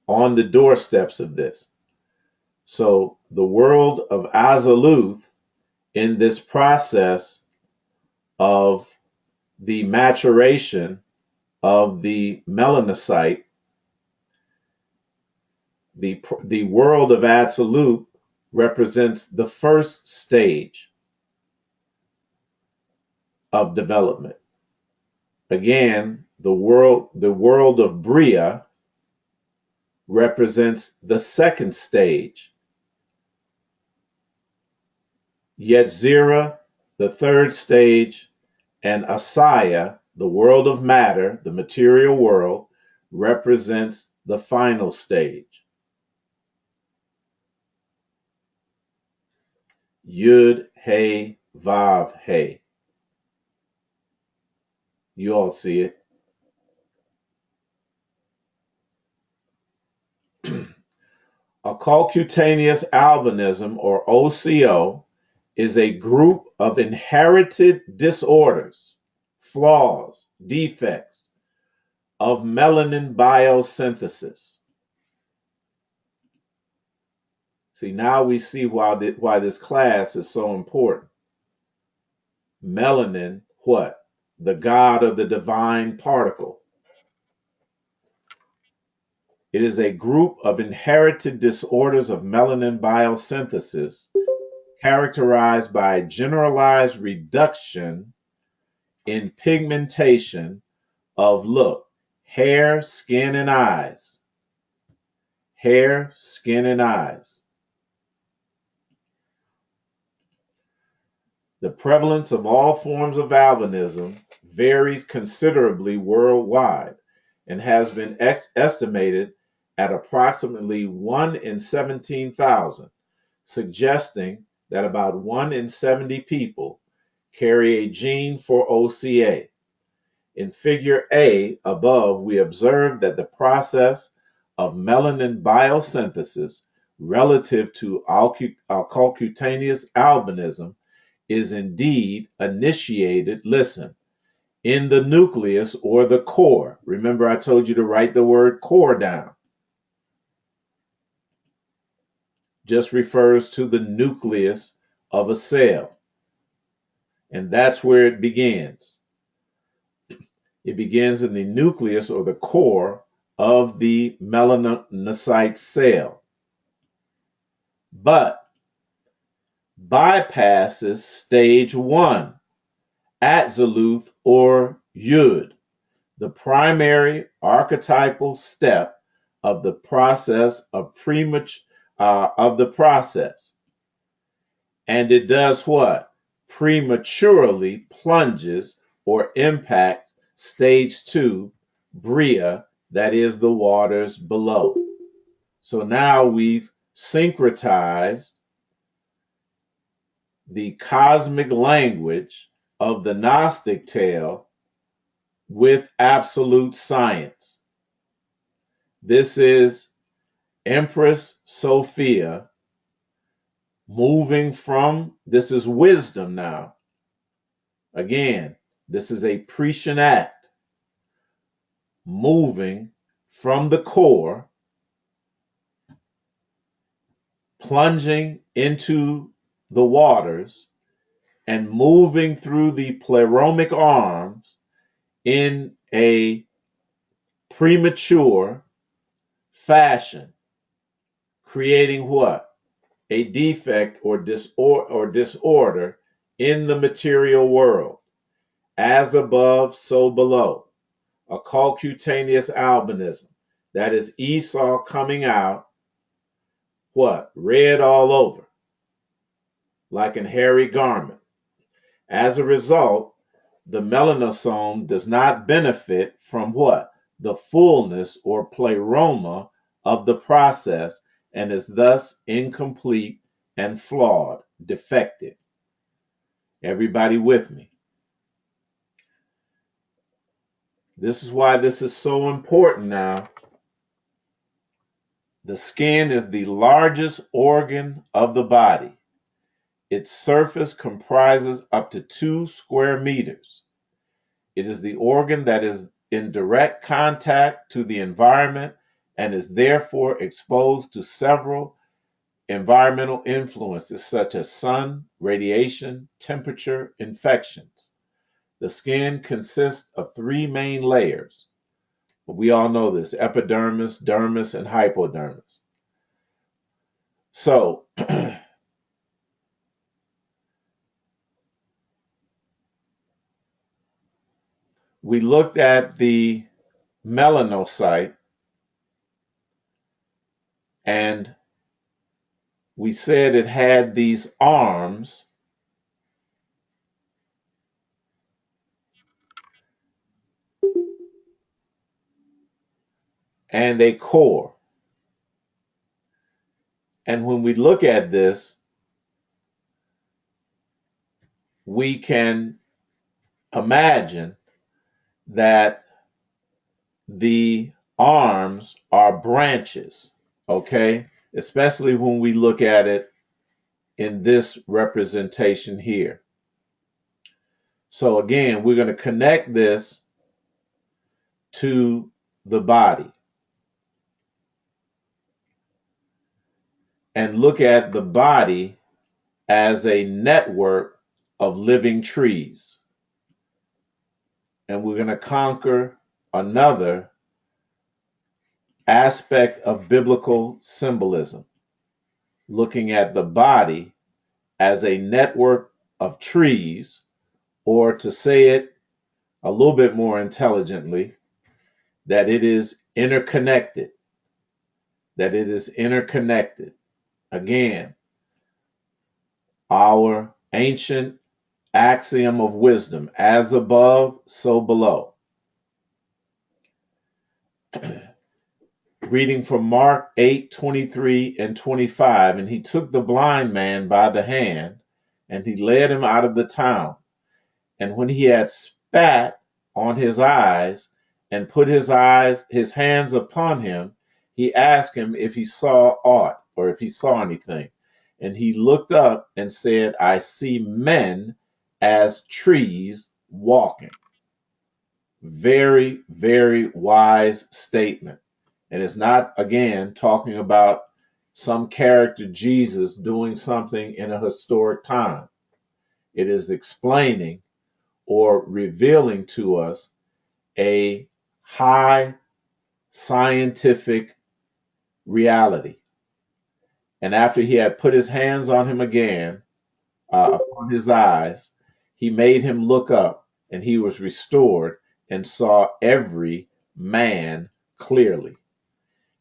on the doorsteps of this. So the world of Azaluth, in this process of the maturation of the melanocyte, the world of Absolute represents the first stage of development. Again, the world of Bria represents the second stage. Yetzira, the third stage, and Asaya, the world of matter, the material world, represents the final stage. Yud, Hey, Vav, Hey. You all see it. Oculocutaneous albinism, or OCO, is a group of inherited disorders, flaws, defects of melanin biosynthesis. See, now we see why this class is so important. Melanin, what? The god of the divine particle. It is a group of inherited disorders of melanin biosynthesis characterized by generalized reduction in pigmentation of, look, hair, skin, and eyes. Hair, skin, and eyes. The prevalence of all forms of albinism varies considerably worldwide and has been estimated at approximately 1 in 17,000, suggesting that about 1 in 70 people carry a gene for OCA. In figure A above, we observe that the process of melanin biosynthesis relative to oculocutaneous albinism is indeed initiated, listen, in the nucleus or the core. Remember, I told you to write the word core down. Just refers to the nucleus of a cell. And that's where it begins. It begins in the nucleus or the core of the melanocyte cell, but bypasses stage 1, Atziluth or Yud, the primary archetypal step of the process of process. And it does what? Prematurely plunges or impacts stage 2, Bria, that is the waters below. So now we've syncretized the cosmic language of the Gnostic tale with absolute science. This is Empress Sophia moving from, this is wisdom now. Again, this is a prescient act, moving from the core plunging into the waters and moving through the pleromic arms in a premature fashion, creating what? A defect or disorder in the material world. As above, so below. Oculocutaneous albinism. That is Esau coming out, what? Red all over, like an hairy garment. As a result, the melanosome does not benefit from what? The fullness or pleroma of the process, and is thus incomplete and flawed, defective. Everybody with me? This is why this is so important now. The skin is the largest organ of the body. Its surface comprises up to 2 square meters. It is the organ that is in direct contact to the environment and is therefore exposed to several environmental influences such as sun, radiation, temperature, infections. The skin consists of 3 main layers. We all know this: epidermis, dermis, and hypodermis. So, we looked at the melanocyte and we said it had these arms and a core. And when we look at this, we can imagine that the arms are branches, okay? Especially when we look at it in this representation here. So again, we're going to connect this to the body and look at the body as a network of living trees. And we're going to conquer another aspect of biblical symbolism, looking at the body as a network of trees, or to say it a little bit more intelligently, that it is interconnected. That it is interconnected. Again, our ancient axiom of wisdom: as above, so below. Reading from Mark 8:23 and 25, and he took the blind man by the hand, and he led him out of the town. And when he had spat on his eyes and put his hands upon him, he asked him if he saw aught, or if he saw anything. And he looked up and said, I see men as trees walking. Very, very wise statement. And it's not, again, talking about some character Jesus doing something in a historic time. It is explaining or revealing to us a high scientific reality. And after he had put his hands on him again, upon his eyes, he made him look up, and he was restored and saw every man clearly.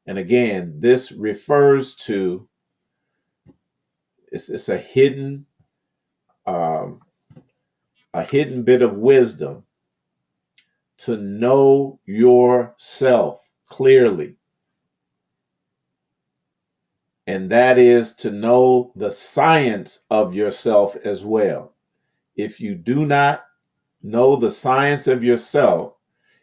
And again, this refers to, it's a hidden bit of wisdom to know yourself clearly. And that is to know the science of yourself as well. If you do not know the science of yourself,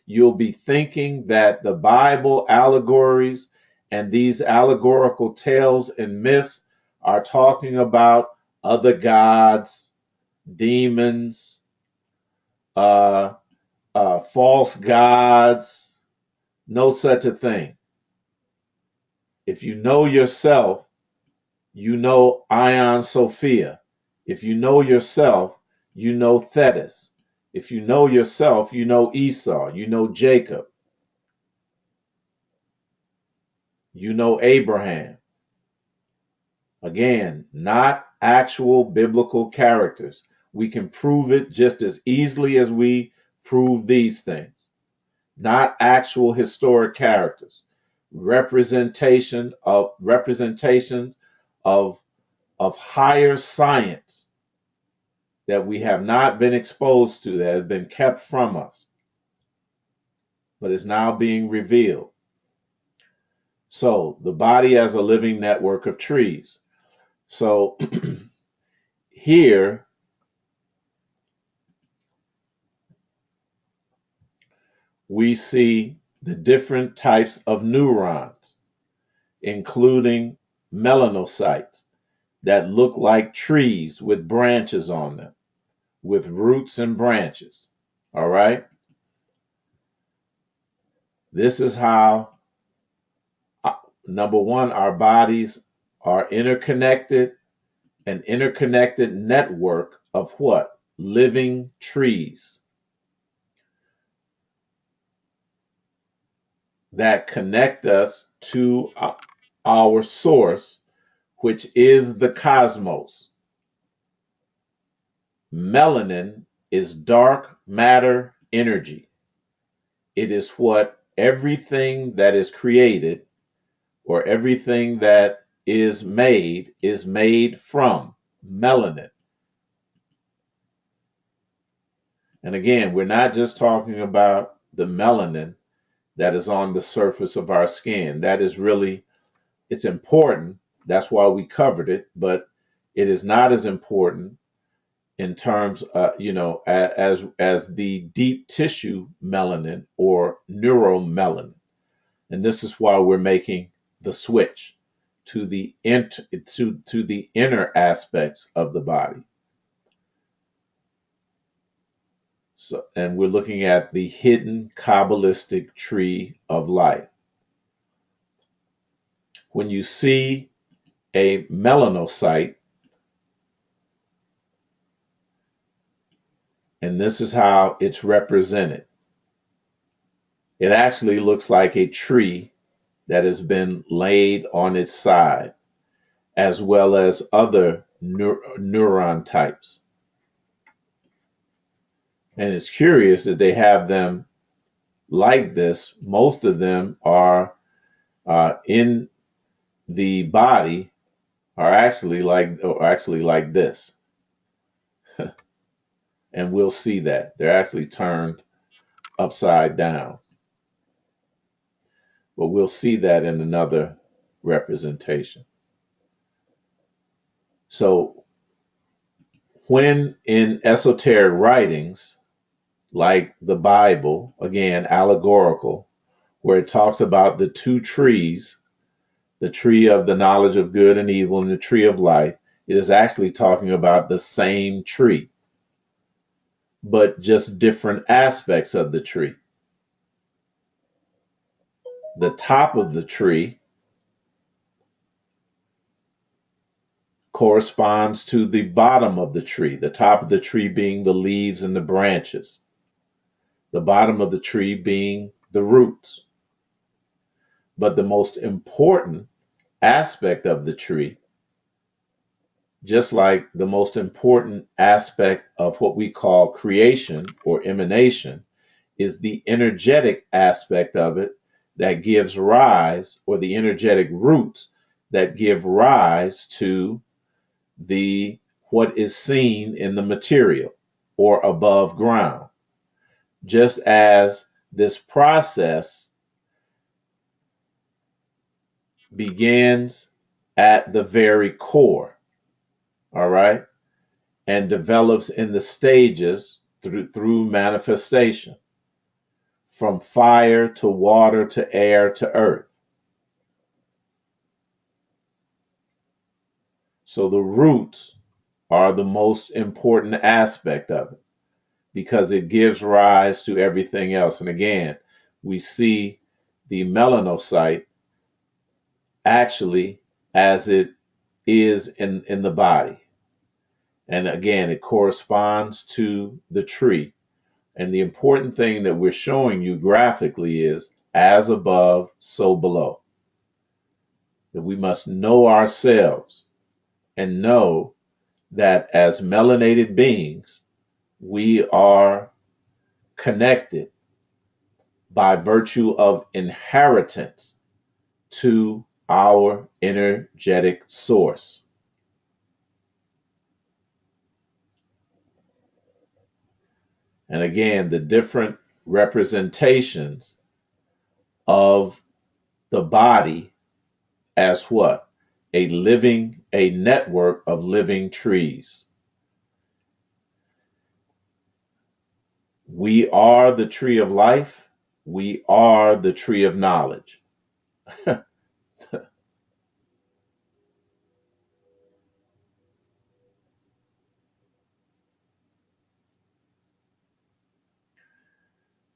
you'll be thinking that the Bible allegories and these allegorical tales and myths are talking about other gods, demons, false gods. No such a thing. If you know yourself, you know Aeon, Sophia. If you know yourself, you know Thetis. If you know yourself, you know Esau, you know Jacob, you know Abraham. Again, not actual biblical characters. We can prove it just as easily as we prove these things. Not actual historic characters. Representations of higher science that we have not been exposed to, that has been kept from us, but is now being revealed. So the body as a living network of trees. So here we see the different types of neurons, including melanocytes that look like trees with branches on them, with roots and branches. All right? This is how, number one, our bodies are interconnected, an interconnected network of what? Living trees that connect us to our source, which is the cosmos. Melanin is dark matter energy. It is what everything that is created or everything that is made from melanin. And again, we're not just talking about the melanin that is on the surface of our skin. That is really, it's important. That's why we covered it, but it is not as important in terms, as the deep tissue melanin or neuromelanin. And this is why we're making the switch to the to the inner aspects of the body. So, and we're looking at the hidden Kabbalistic tree of life. When you see a melanocyte, and this is how it's represented, it actually looks like a tree that has been laid on its side, as well as other neuron types. And it's curious that they have them like this. Most of them are in the body are actually like this. And we'll see that. They're actually turned upside down. But we'll see that in another representation. So when in esoteric writings, like the Bible, again, allegorical, where it talks about the two trees, the tree of the knowledge of good and evil and the tree of life, it is actually talking about the same tree, but just different aspects of the tree. The top of the tree corresponds to the bottom of the tree, the top of the tree being the leaves and the branches, the bottom of the tree being the roots. But the most important aspect of the tree, just like the most important aspect of what we call creation or emanation, is the energetic aspect of it that gives rise, or the energetic roots that give rise to the what is seen in the material or above ground. Just as this process begins at the very core, all right, and develops in the stages through manifestation, from fire to water to air to earth. So the roots are the most important aspect of it because it gives rise to everything else. And again, we see the melanocyte actually as it is in the body. And again, it corresponds to the tree. And the important thing that we're showing you graphically is as above, so below. That we must know ourselves and know that as melanated beings, we are connected by virtue of inheritance to our energetic source. And again, the different representations of the body as what? A network of living trees. We are the tree of life. We are the tree of knowledge.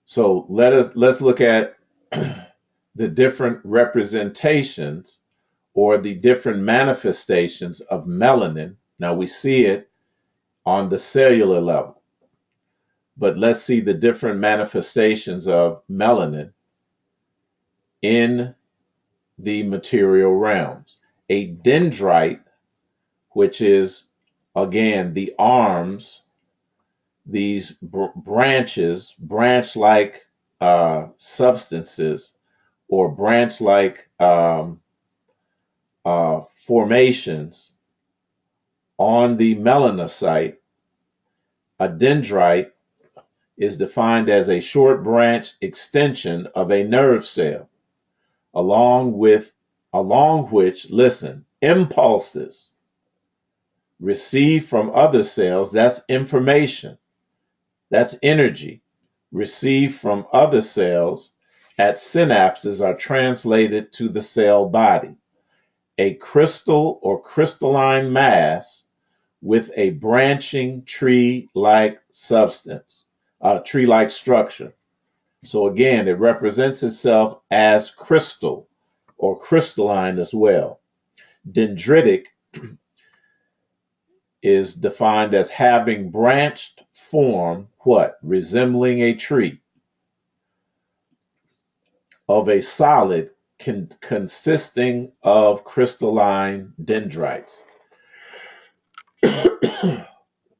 So let's look at the different representations or the different manifestations of melanin. Now we see it on the cellular level, but let's see the different manifestations of melanin in the material realms. A dendrite, which is again the arms, these branches, branch-like substances or branch-like formations on the melanocyte. A dendrite is defined as a short branch extension of a nerve cell, along which, listen, impulses received from other cells, that's information, that's energy, received from other cells at synapses are translated to the cell body. A crystal or crystalline mass with a branching tree-like substance, tree-like structure. So again, it represents itself as crystal or crystalline as well. Dendritic is defined as having branched form, what? Resembling a tree of a solid consisting of crystalline dendrites.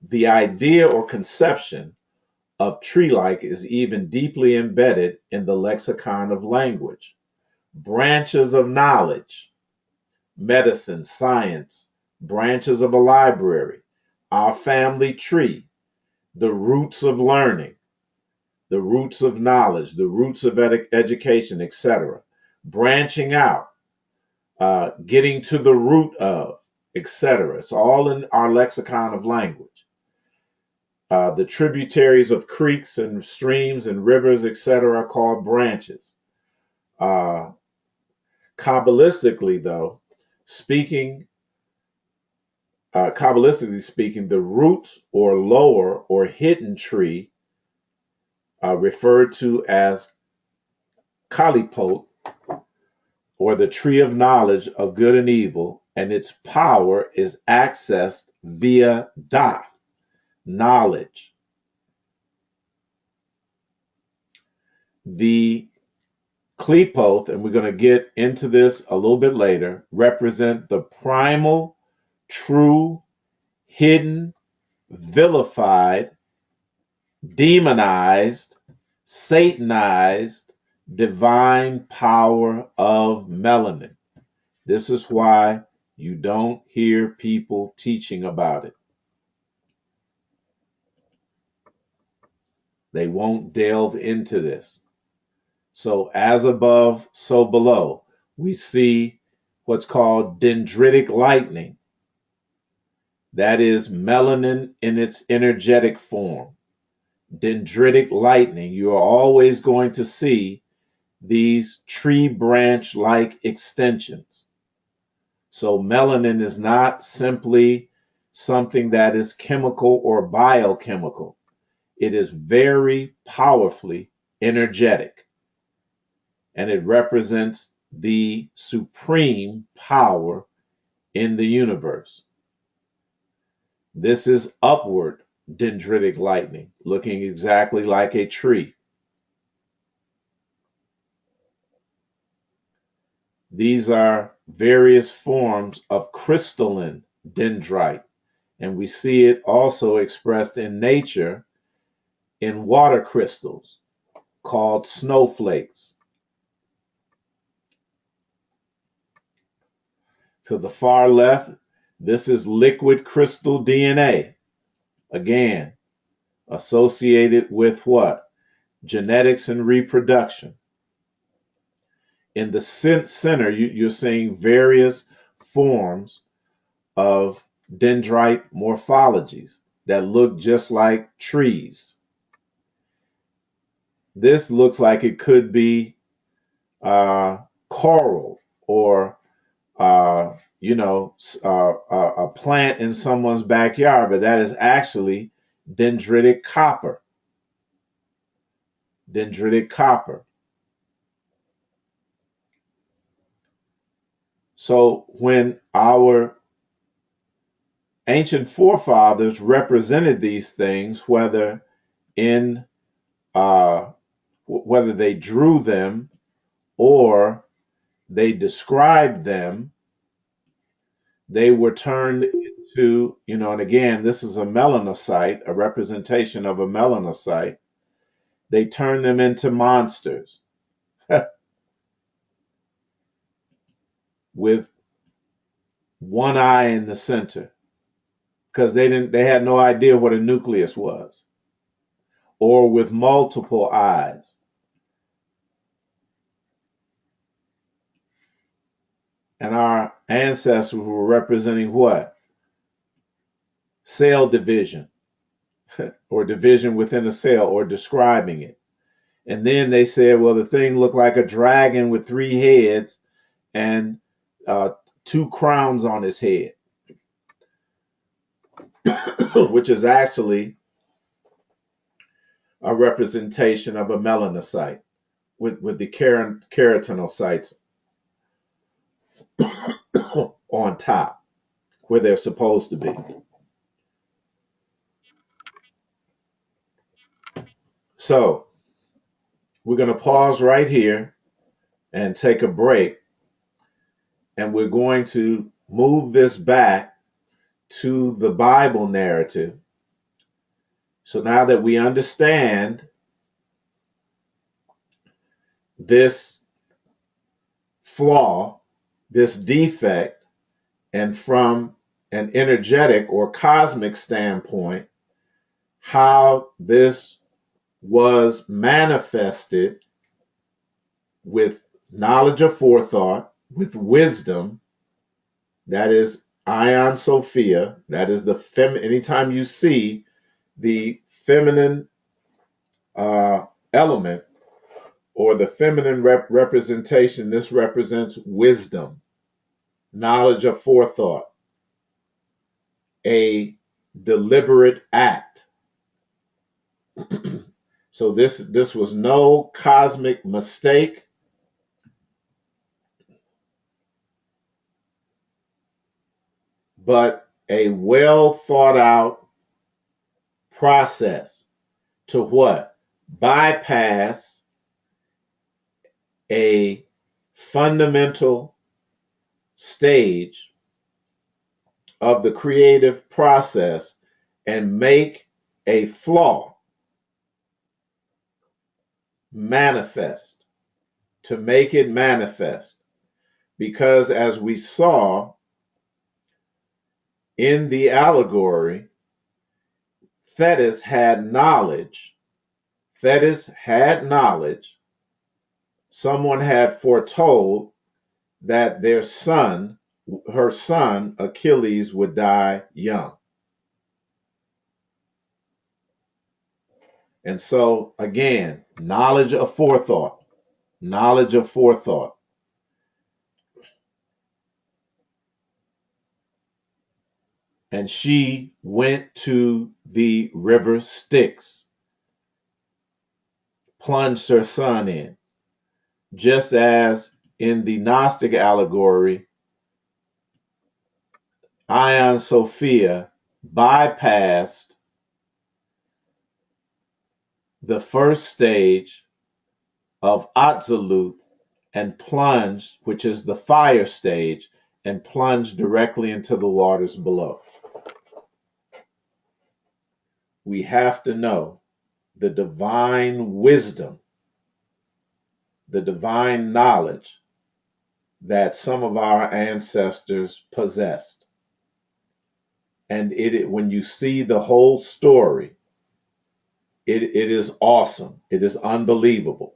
The idea or conception of tree-like is even deeply embedded in the lexicon of language. Branches of knowledge, medicine, science, branches of a library, our family tree, the roots of learning, the roots of knowledge, the roots of education, etc. Branching out, getting to the root of, etc. It's all in our lexicon of language. The tributaries of creeks and streams and rivers, etc., are called branches. Kabbalistically, though, Kabbalistically speaking, the roots or lower or hidden tree, referred to as Kalipot, or the tree of knowledge of good and evil, and its power is accessed via Dath, knowledge. The Klepoth, and we're going to get into this a little bit later, represent the primal, true, hidden, vilified, demonized, satanized, divine power of melanin. This is why you don't hear people teaching about it. They won't delve into this. So as above, so below. We see what's called dendritic lightning. That is melanin in its energetic form. Dendritic lightning. You are always going to see these tree branch-like extensions. So melanin is not simply something that is chemical or biochemical. It is very powerfully energetic, and it represents the supreme power in the universe. This is upward dendritic lightning, looking exactly like a tree. These are various forms of crystalline dendrite, and we see it also expressed in nature in water crystals called snowflakes. To the far left, this is liquid crystal DNA, again, associated with what? Genetics and reproduction. In the center, you're seeing various forms of dendrite morphologies that look just like trees. This looks like it could be coral or a plant in someone's backyard, but that is actually dendritic copper. Dendritic copper. So when our ancient forefathers represented these things, whether in whether they drew them or they described them, they were turned into, and again, this is a melanocyte, a representation of a melanocyte. They turned them into monsters with one eye in the center because they had no idea what a nucleus was, or with multiple eyes. And our ancestors were representing what? Cell division or division within a cell, or describing it. And then they said, well, the thing looked like a dragon with 3 heads and 2 crowns on his head, which is actually a representation of a melanocyte with the keratinocytes on top where they're supposed to be. So we're going to pause right here and take a break, and we're going to move this back to the Bible narrative. So now that we understand this flaw, this defect, and from an energetic or cosmic standpoint, how this was manifested with knowledge of forethought, with wisdom, that is Aeon Sophia, that is the anytime you see the feminine element or the feminine representation, this represents wisdom, knowledge of forethought, a deliberate act. So this was no cosmic mistake, but a well thought out process to what? Bypass a fundamental stage of the creative process and make a flaw manifest, to make it manifest. Because as we saw in the allegory, Thetis had knowledge. Thetis had knowledge. Someone had foretold that her son, Achilles, would die young. And so, again, knowledge of forethought, knowledge of forethought. And she went to the river Styx, plunged her son in, just as in the Gnostic allegory, Aeon Sophia bypassed the first stage of Absolute and plunged, which is the fire stage, and plunged directly into the waters below. We have to know the divine wisdom, the divine knowledge that some of our ancestors possessed. And when you see the whole story, it is awesome. It is unbelievable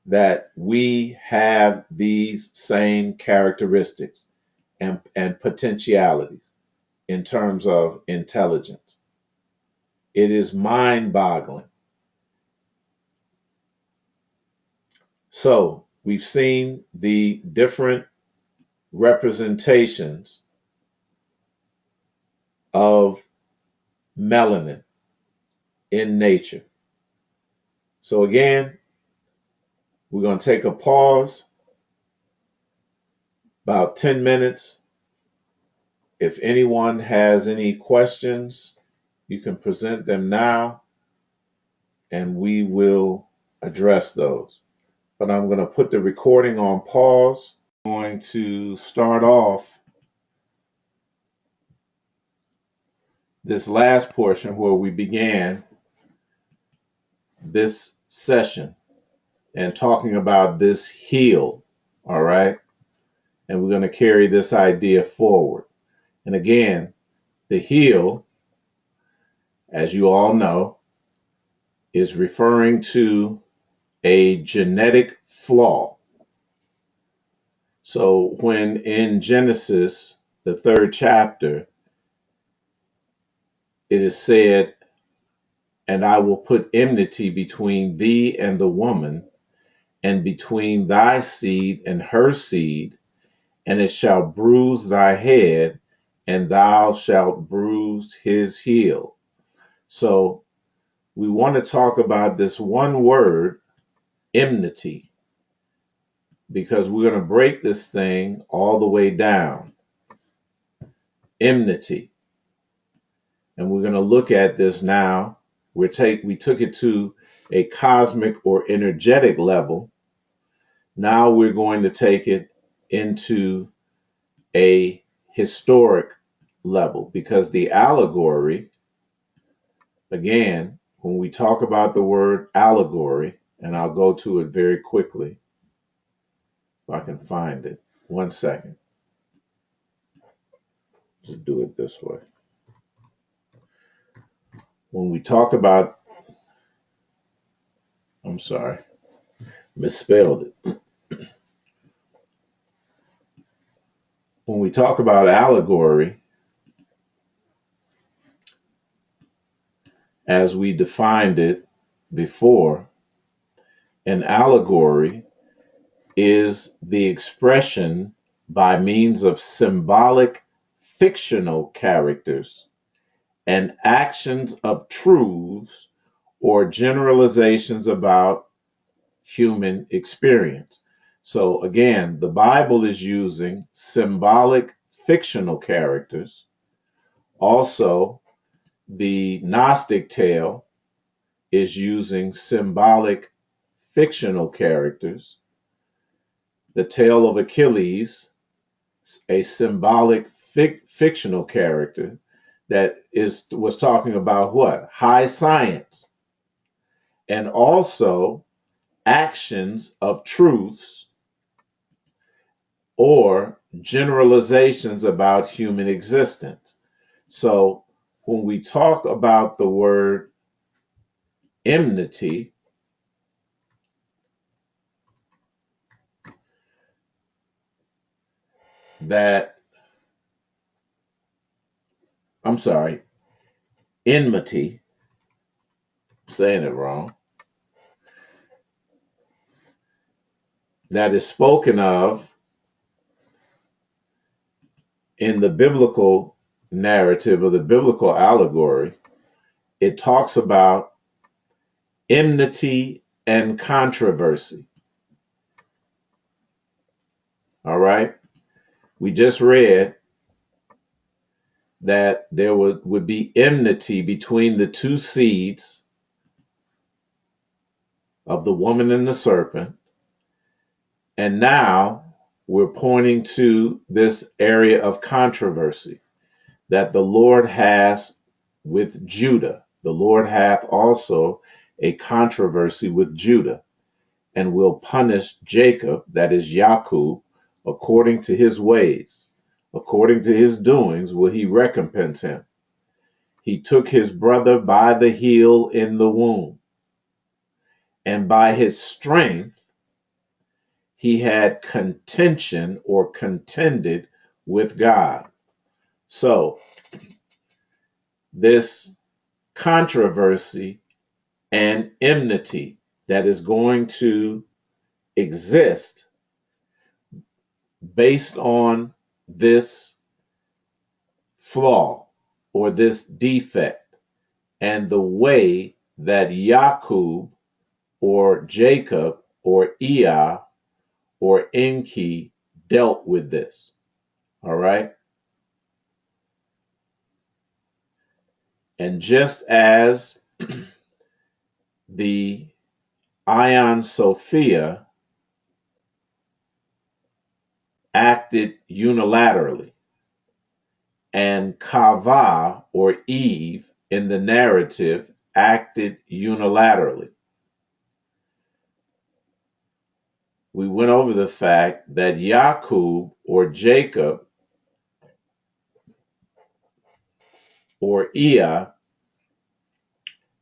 that we have these same characteristics and potentialities in terms of intelligence. It is mind-boggling. So we've seen the different representations of melanin in nature. So again, we're going to take a pause, about 10 minutes. If anyone has any questions, you can present them now, and we will address those. But I'm going to put the recording on pause. I'm going to start off this last portion where we began this session and talking about this heal, all right? And we're going to carry this idea forward. And again, the heal, as you all know, is referring to a genetic flaw. So when in Genesis, the 3rd chapter, it is said, "And I will put enmity between thee and the woman, and between thy seed and her seed, and it shall bruise thy head, and thou shalt bruise his heel." So we want to talk about this one word, enmity, because we're going to break this thing all the way down. Enmity. And we're going to look at this now. We took it to a cosmic or energetic level. Now we're going to take it into a historic level, because the allegory, again, when we talk about the word allegory, and I'll go to it very quickly if I can find it. 1 second. Just do it this way. When we talk about, I'm sorry, misspelled it. When we talk about allegory, as we defined it before, an allegory is the expression by means of symbolic fictional characters and actions of truths or generalizations about human experience. So again, the Bible is using symbolic fictional characters. Also, the Gnostic tale is using symbolic fictional characters. The tale of Achilles, a symbolic fictional character that was talking about what? High science. And also actions of truths or generalizations about human existence. So when we talk about the word enmity, enmity, I'm saying it wrong, that is spoken of in the biblical narrative or the biblical allegory. It talks about enmity and controversy. All right? We just read that there would be enmity between the two seeds of the woman and the serpent. And now we're pointing to this area of controversy that the Lord has with Judah. The Lord hath also a controversy with Judah, and will punish Jacob, that is Jacob, according to his ways. According to his doings will he recompense him. He took his brother by the heel in the womb, and by his strength he had contention or contended with God. So this controversy and enmity that is going to exist based on this flaw or this defect and the way that Jacob or Jacob or Ea or Enki dealt with this. All right. And just as the Aeon Sophia acted unilaterally, and Kava or Eve in the narrative acted unilaterally. We went over the fact that Jacob or Jacob or Ea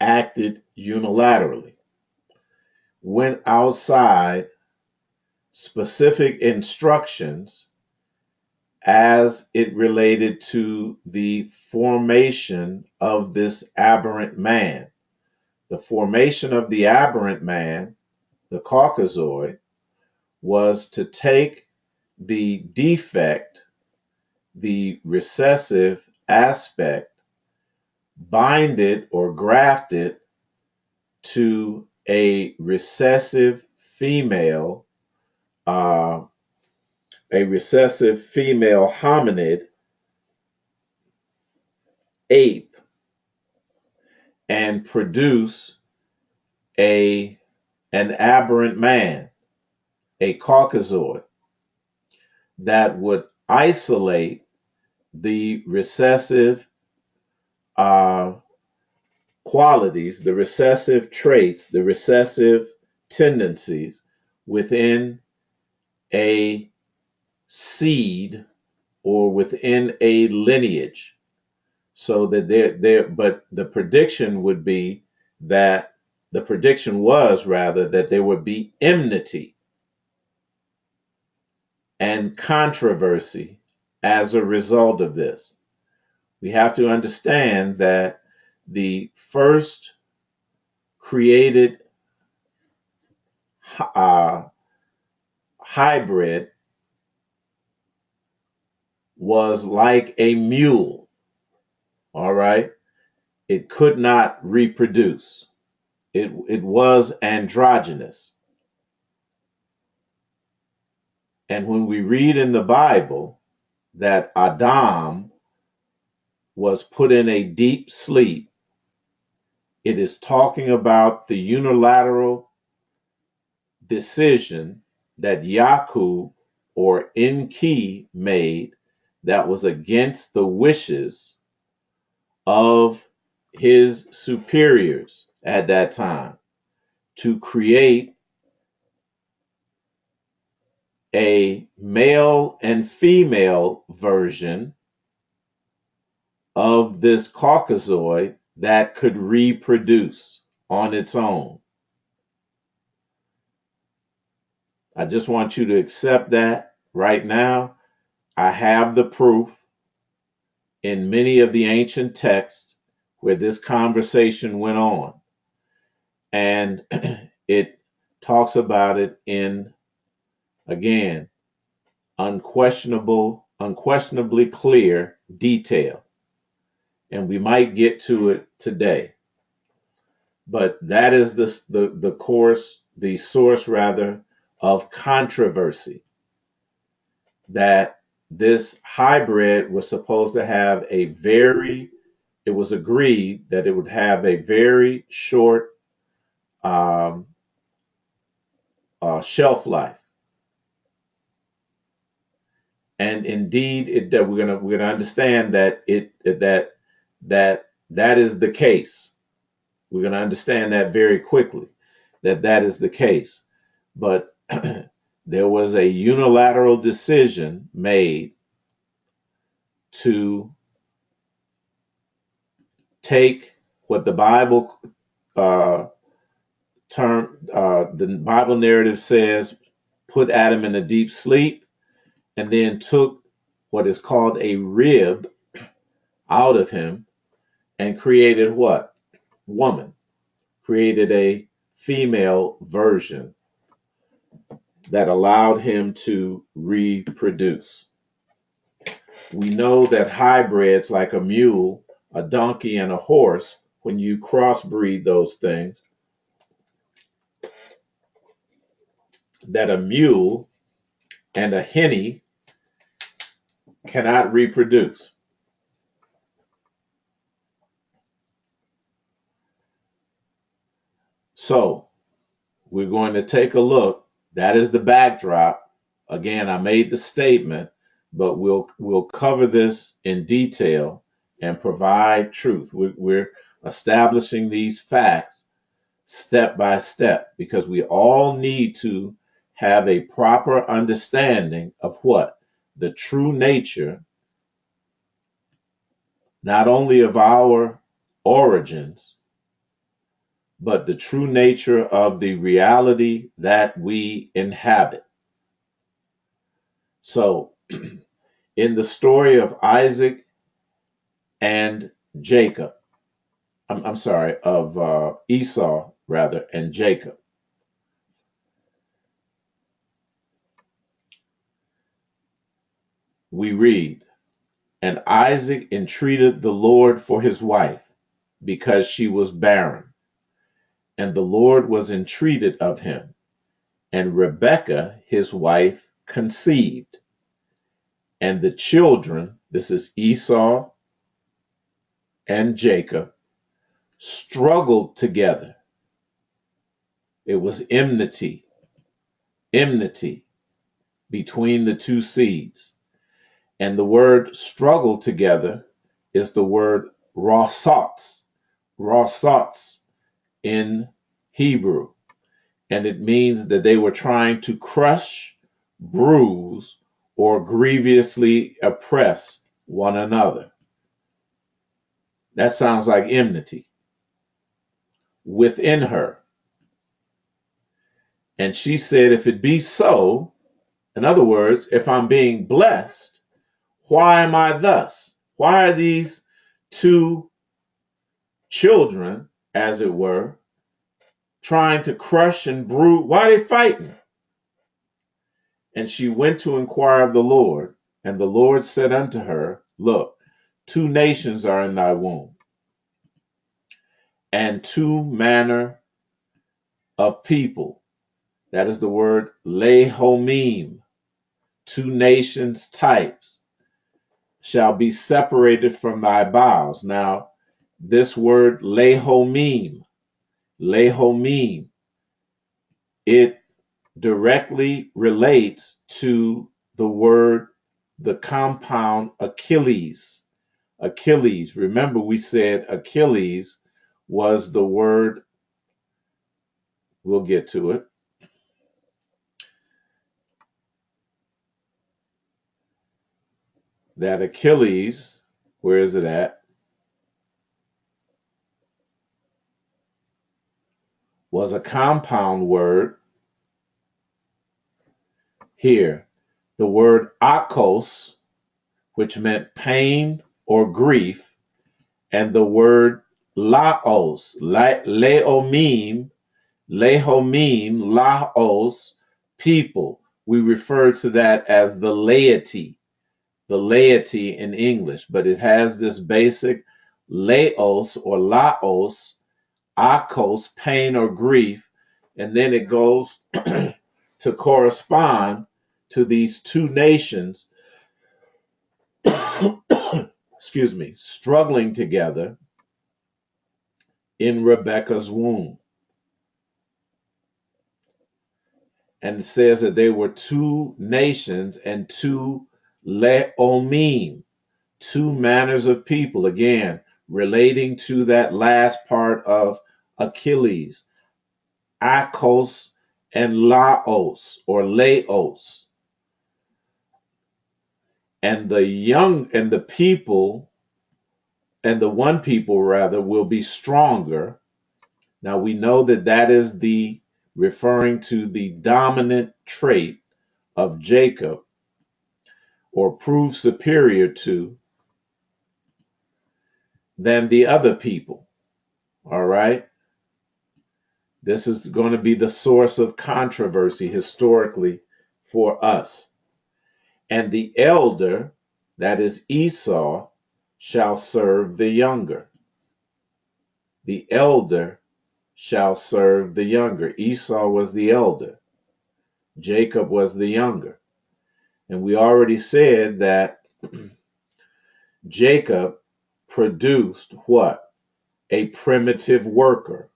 acted unilaterally, went outside specific instructions as it related to the formation of this aberrant man. The formation of the aberrant man, the Caucasoid, was to take the defect, the recessive aspect, bind it or graft it to a recessive female, hominid ape, and produce an aberrant man, a Caucasoid, that would isolate the recessive qualities, the recessive traits, the recessive tendencies within a seed or within a lineage. So that but the prediction would be that the prediction was rather that there would be enmity and controversy as a result of this. We have to understand that the first created hybrid was like a mule. All right. It could not reproduce. It was androgynous. And when we read in the Bible that Adam was put in a deep sleep, it is talking about the unilateral decision that Yaakov or Enki made that was against the wishes of his superiors at that time to create a male and female version of this Caucasoid that could reproduce on its own. I just want you to accept that right now. I have the proof in many of the ancient texts where this conversation went on. And it talks about it in, again, unquestionably clear detail. And we might get to it today. But that is the source rather of controversy that this hybrid was supposed to have it was agreed that it would have a very short um, shelf life. And indeed, that we're gonna understand that that is the case. We're gonna understand that very quickly, that is the case. But there was a unilateral decision made to take what the Bible uh, the Bible narrative says, put Adam in a deep sleep, and then took what is called a rib out of him and created what? Woman. Created a female version that allowed him to reproduce. We know that hybrids like a mule, a donkey, and a horse, when you crossbreed those things, that a mule and a henny cannot reproduce. So we're going to take a look. That is the backdrop. Again, I made the statement, but we'll cover this in detail and provide truth. We're establishing these facts step by step because we all need to have a proper understanding of what? The true nature, not only of our origins, but the true nature of the reality that we inhabit. So, in the story of Isaac and Jacob, I'm sorry, of Esau rather, and Jacob, we read, and Isaac entreated the Lord for his wife because she was barren, and the Lord was entreated of him, and Rebekah, his wife, conceived, and the children, this is Esau and Jacob, struggled together. It was enmity between the two seeds. And the word struggle together is the word rasats in Hebrew. And it means that they were trying to crush, bruise, or grievously oppress one another. That sounds like enmity within her. And she said, if it be so, in other words, if I'm being blessed, why am I thus? Why are these two children, as it were, trying to crush and bruise? Why are they fighting? And she went to inquire of the Lord, and the Lord said unto her, look, two nations are in thy womb, and two manner of people. That is the word lehomim. Two nations types shall be separated from thy bowels. Now, this word lehomim, it directly relates to the word, the compound Achilles. Achilles, remember we said Achilles was the word, we'll get to it. That Achilles, where is it at? Was a compound word. Here, the word akos, which meant pain or grief, and the word laos, lehomim, laos, people. We refer to that as the laity in English, but it has this basic laos or laos, akos, pain or grief, and then it goes to correspond to these two nations excuse me, struggling together in Rebekah's womb. And it says that they were two nations and two leomim, two manners of people. Again, relating to that last part of Achilles, Akos and Laos or Laos. And the people, and the one people rather, will be stronger. Now we know that that is the referring to the dominant trait of Jacob, or prove superior to, than the other people. All right. This is going to be the source of controversy historically for us. And the elder, that is Esau, shall serve the younger. The elder shall serve the younger. Esau was the elder. Jacob was the younger. And we already said that Jacob produced what? A primitive worker,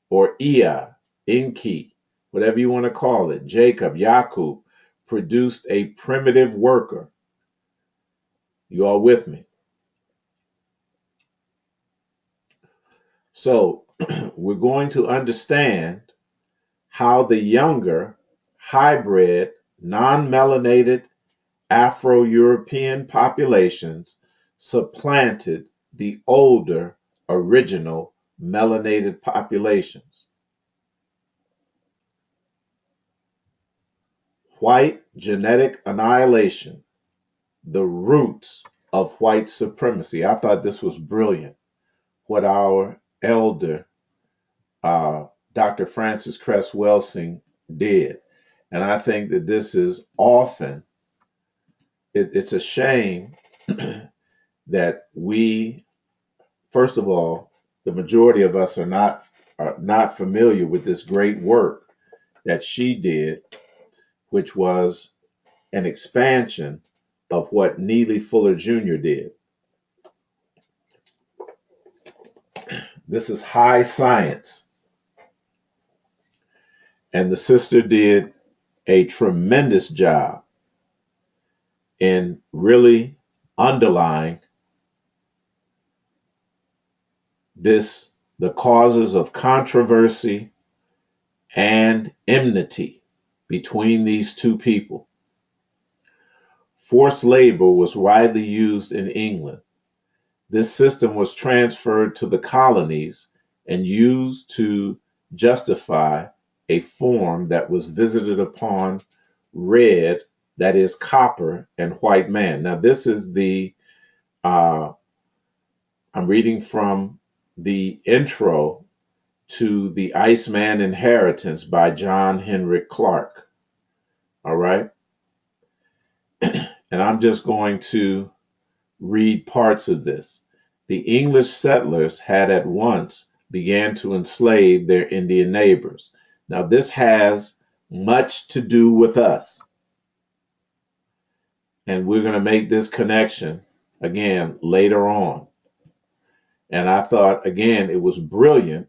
or Ea, Enki, whatever you want to call it. Jacob, Yakub, produced a primitive worker. You all with me? So we're going to understand how the younger, hybrid, non-melanated Afro-European populations supplanted the older, original melanated populations. White genetic annihilation, the roots of white supremacy. I thought this was brilliant, what our elder, Dr. Francis Cress Welsing, did. And I think that this is often, it's a shame that we, first of all, the majority of us are not familiar with this great work that she did, which was an expansion of what Neely Fuller Jr. did. This is high science. And the sister did a tremendous job in really underlying this, the causes of controversy and enmity between these two people. Forced labor was widely used in England. This system was transferred to the colonies and used to justify a form that was visited upon red, that is copper, and white man. Now this is the, I'm reading from the intro to The Iceman Inheritance by John Henrik Clarke. All right. And I'm just going to read parts of this. The English settlers had at once began to enslave their Indian neighbors. Now this has much to do with us. And we're going to make this connection again later on. And I thought, again, it was brilliant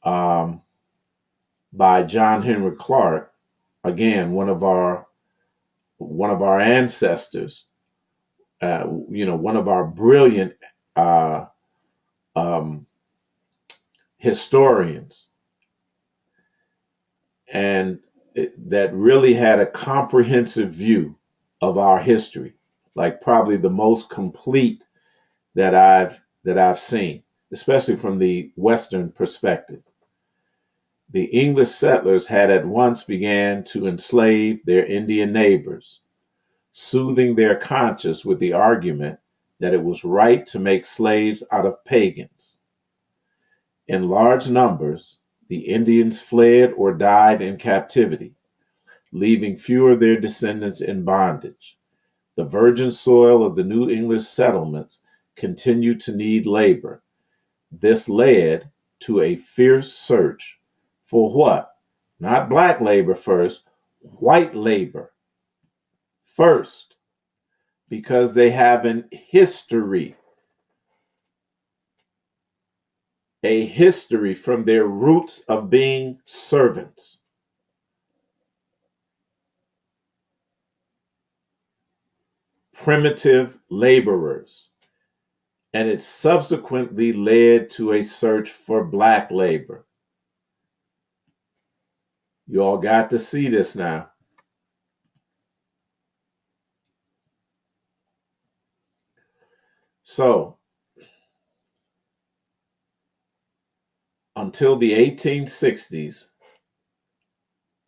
by John Henrik Clarke, again, one of our ancestors, one of our brilliant historians, and that really had a comprehensive view of our history, like probably the most complete that I've seen, especially from the Western perspective. The English settlers had at once began to enslave their Indian neighbors, soothing their conscience with the argument that it was right to make slaves out of pagans. In large numbers, the Indians fled or died in captivity, leaving few of their descendants in bondage. The virgin soil of the New English settlements continued to need labor. This led to a fierce search for what? Not black labor first, white labor first, because they have an history, a history from their roots of being servants. Primitive laborers. And it subsequently led to a search for black labor. You all got to see this now. So, until the 1860s,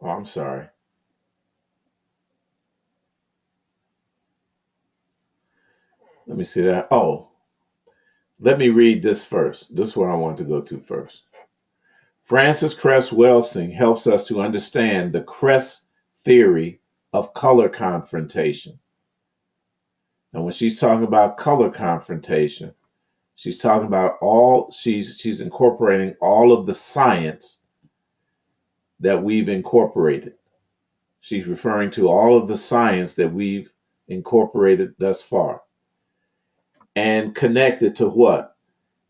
oh, I'm sorry. Let me see that. Oh, let me read this first. This is what I want to go to first. Frances Cress Welsing helps us to understand the Cress theory of color confrontation. And when she's talking about color confrontation, she's talking about she's incorporating all of the science that we've incorporated. She's referring to all of the science that we've incorporated thus far and connected to what?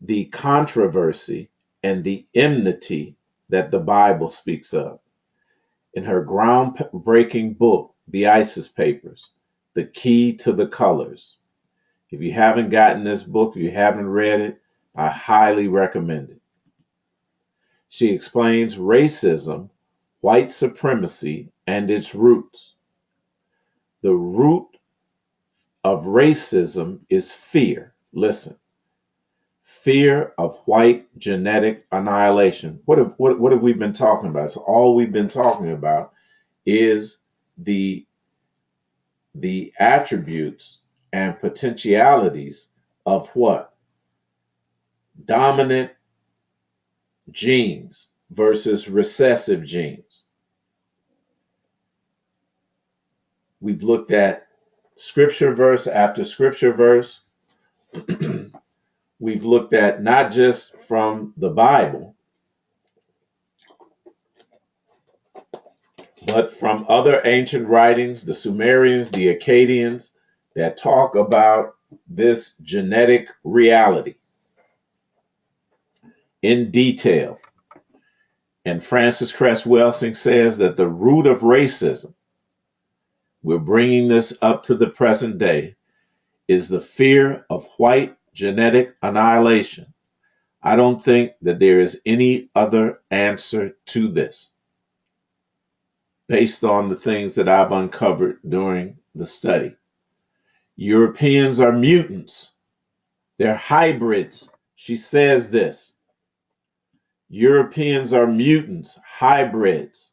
The controversy and the enmity that the Bible speaks of. In her groundbreaking book, The Isis Papers, The Key to the Colors. If you haven't gotten this book, if you haven't read it, I highly recommend it. She explains racism, white supremacy, and its roots. The root of racism is fear. Listen, fear of white genetic annihilation. What have we been talking about? So all we've been talking about is the attributes and potentialities of what? Dominant genes versus recessive genes. We've looked at scripture verse after scripture verse. We've looked at not just from the Bible, but from other ancient writings, the Sumerians, the Akkadians, that talk about this genetic reality in detail. And Frances Cress Welsing says that the root of racism, we're bringing this up to the present day, is the fear of white genetic annihilation. I don't think that there is any other answer to this based on the things that I've uncovered during the study. Europeans are mutants. They're hybrids. She says this. Europeans are mutants, hybrids.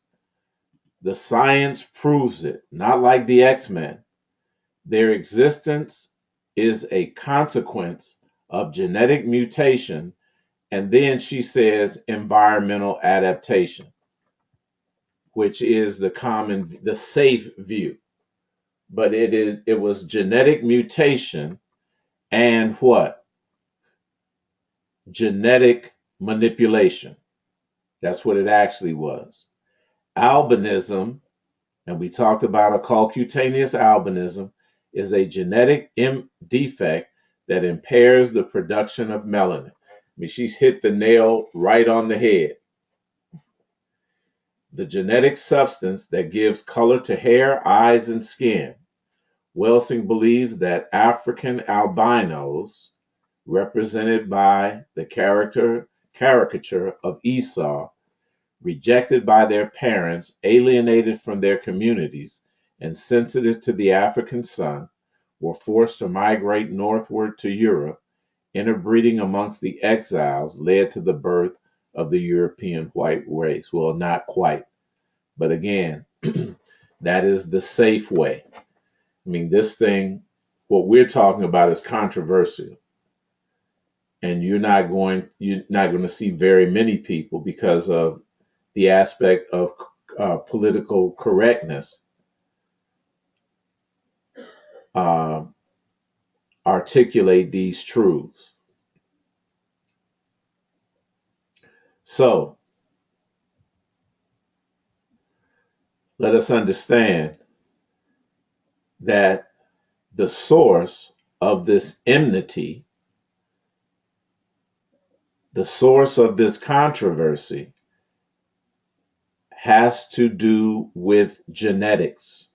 The science proves it, not like the X-Men. Their existence is a consequence of genetic mutation, and then she says environmental adaptation, which is the safe view. But it was genetic mutation and what? Genetic manipulation. That's what it actually was. Albinism, and we talked about Oculocutaneous albinism, is a genetic defect that impairs the production of melanin. I mean, she's hit the nail right on the head. The genetic substance that gives color to hair, eyes, and skin. Welsing believes that African albinos, represented by the caricature of Esau, rejected by their parents, alienated from their communities, and sensitive to the African sun, were forced to migrate northward to Europe. Interbreeding amongst the exiles led to the birth of the European white race. Well, not quite, but again, that is the safe way. I mean, this thing, what we're talking about is controversial. And you're not going to see very many people because of the aspect of political correctness articulate these truths. So let us understand that the source of this enmity, the source of this controversy, has to do with genetics,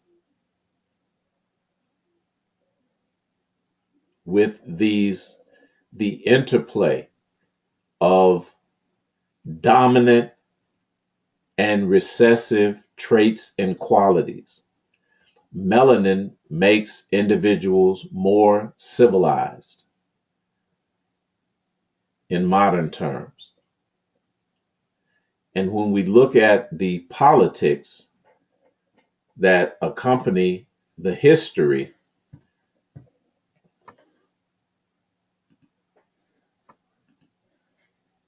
with the interplay of dominant and recessive traits and qualities. Melanin makes individuals more civilized in modern terms. And when we look at the politics that accompany the history,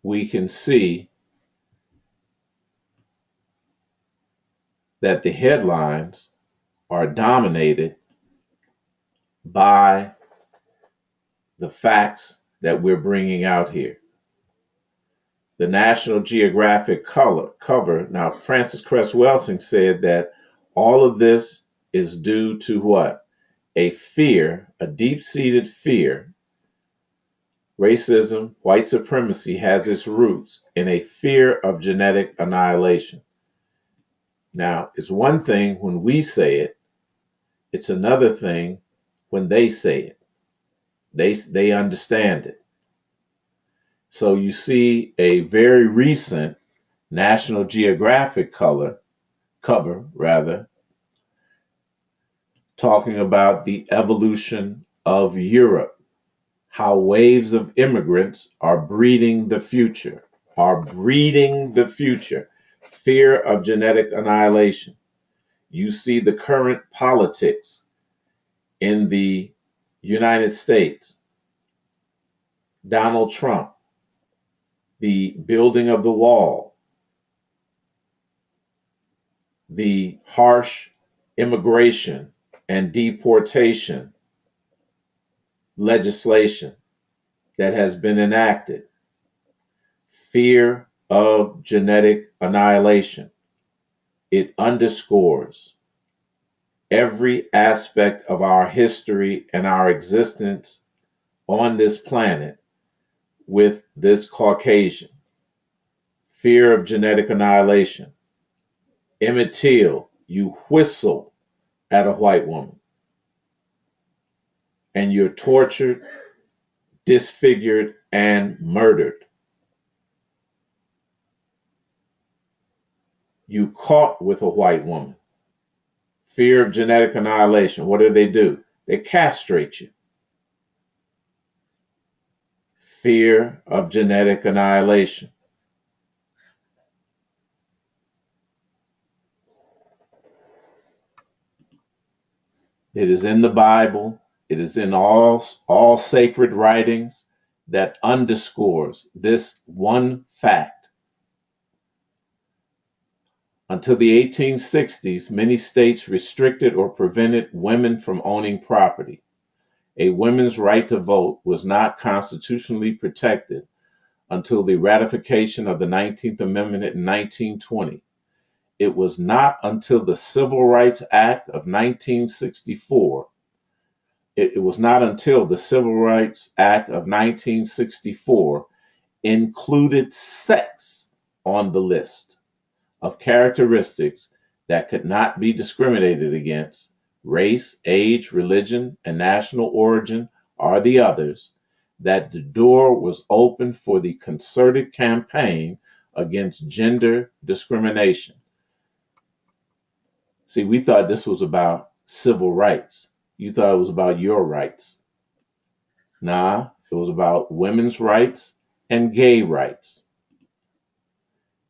we can see that the headlines are dominated by the facts that we're bringing out here. The National Geographic cover. Now, Francis Cress Welsing said that all of this is due to what? A fear, a deep-seated fear. Racism, white supremacy has its roots in a fear of genetic annihilation. Now, it's one thing when we say it, it's another thing when they say it. They understand it. So you see a very recent National Geographic cover, talking about the evolution of Europe, how waves of immigrants are breeding the future, fear of genetic annihilation. You see the current politics in the United States, Donald Trump, the building of the wall, the harsh immigration and deportation legislation that has been enacted, fear of genetic annihilation. It underscores every aspect of our history and our existence on this planet with this Caucasian. Fear of genetic annihilation. Emmett Till, you whistle at a white woman and you're tortured, disfigured, and murdered. You caught with a white woman. Fear of genetic annihilation. What do? They castrate you. Fear of genetic annihilation. It is in the Bible. It is in all sacred writings that underscores this one fact. Until the 1860s, many states restricted or prevented women from owning property. A woman's right to vote was not constitutionally protected until the ratification of the 19th Amendment in 1920. It was not until the Civil Rights Act of 1964 it was not until the Civil Rights Act of 1964 included sex on the list of characteristics that could not be discriminated against. Race, age, religion, and national origin are the others, that the door was open for the concerted campaign against gender discrimination. See, we thought this was about civil rights. You thought it was about your rights. Nah, it was about women's rights and gay rights.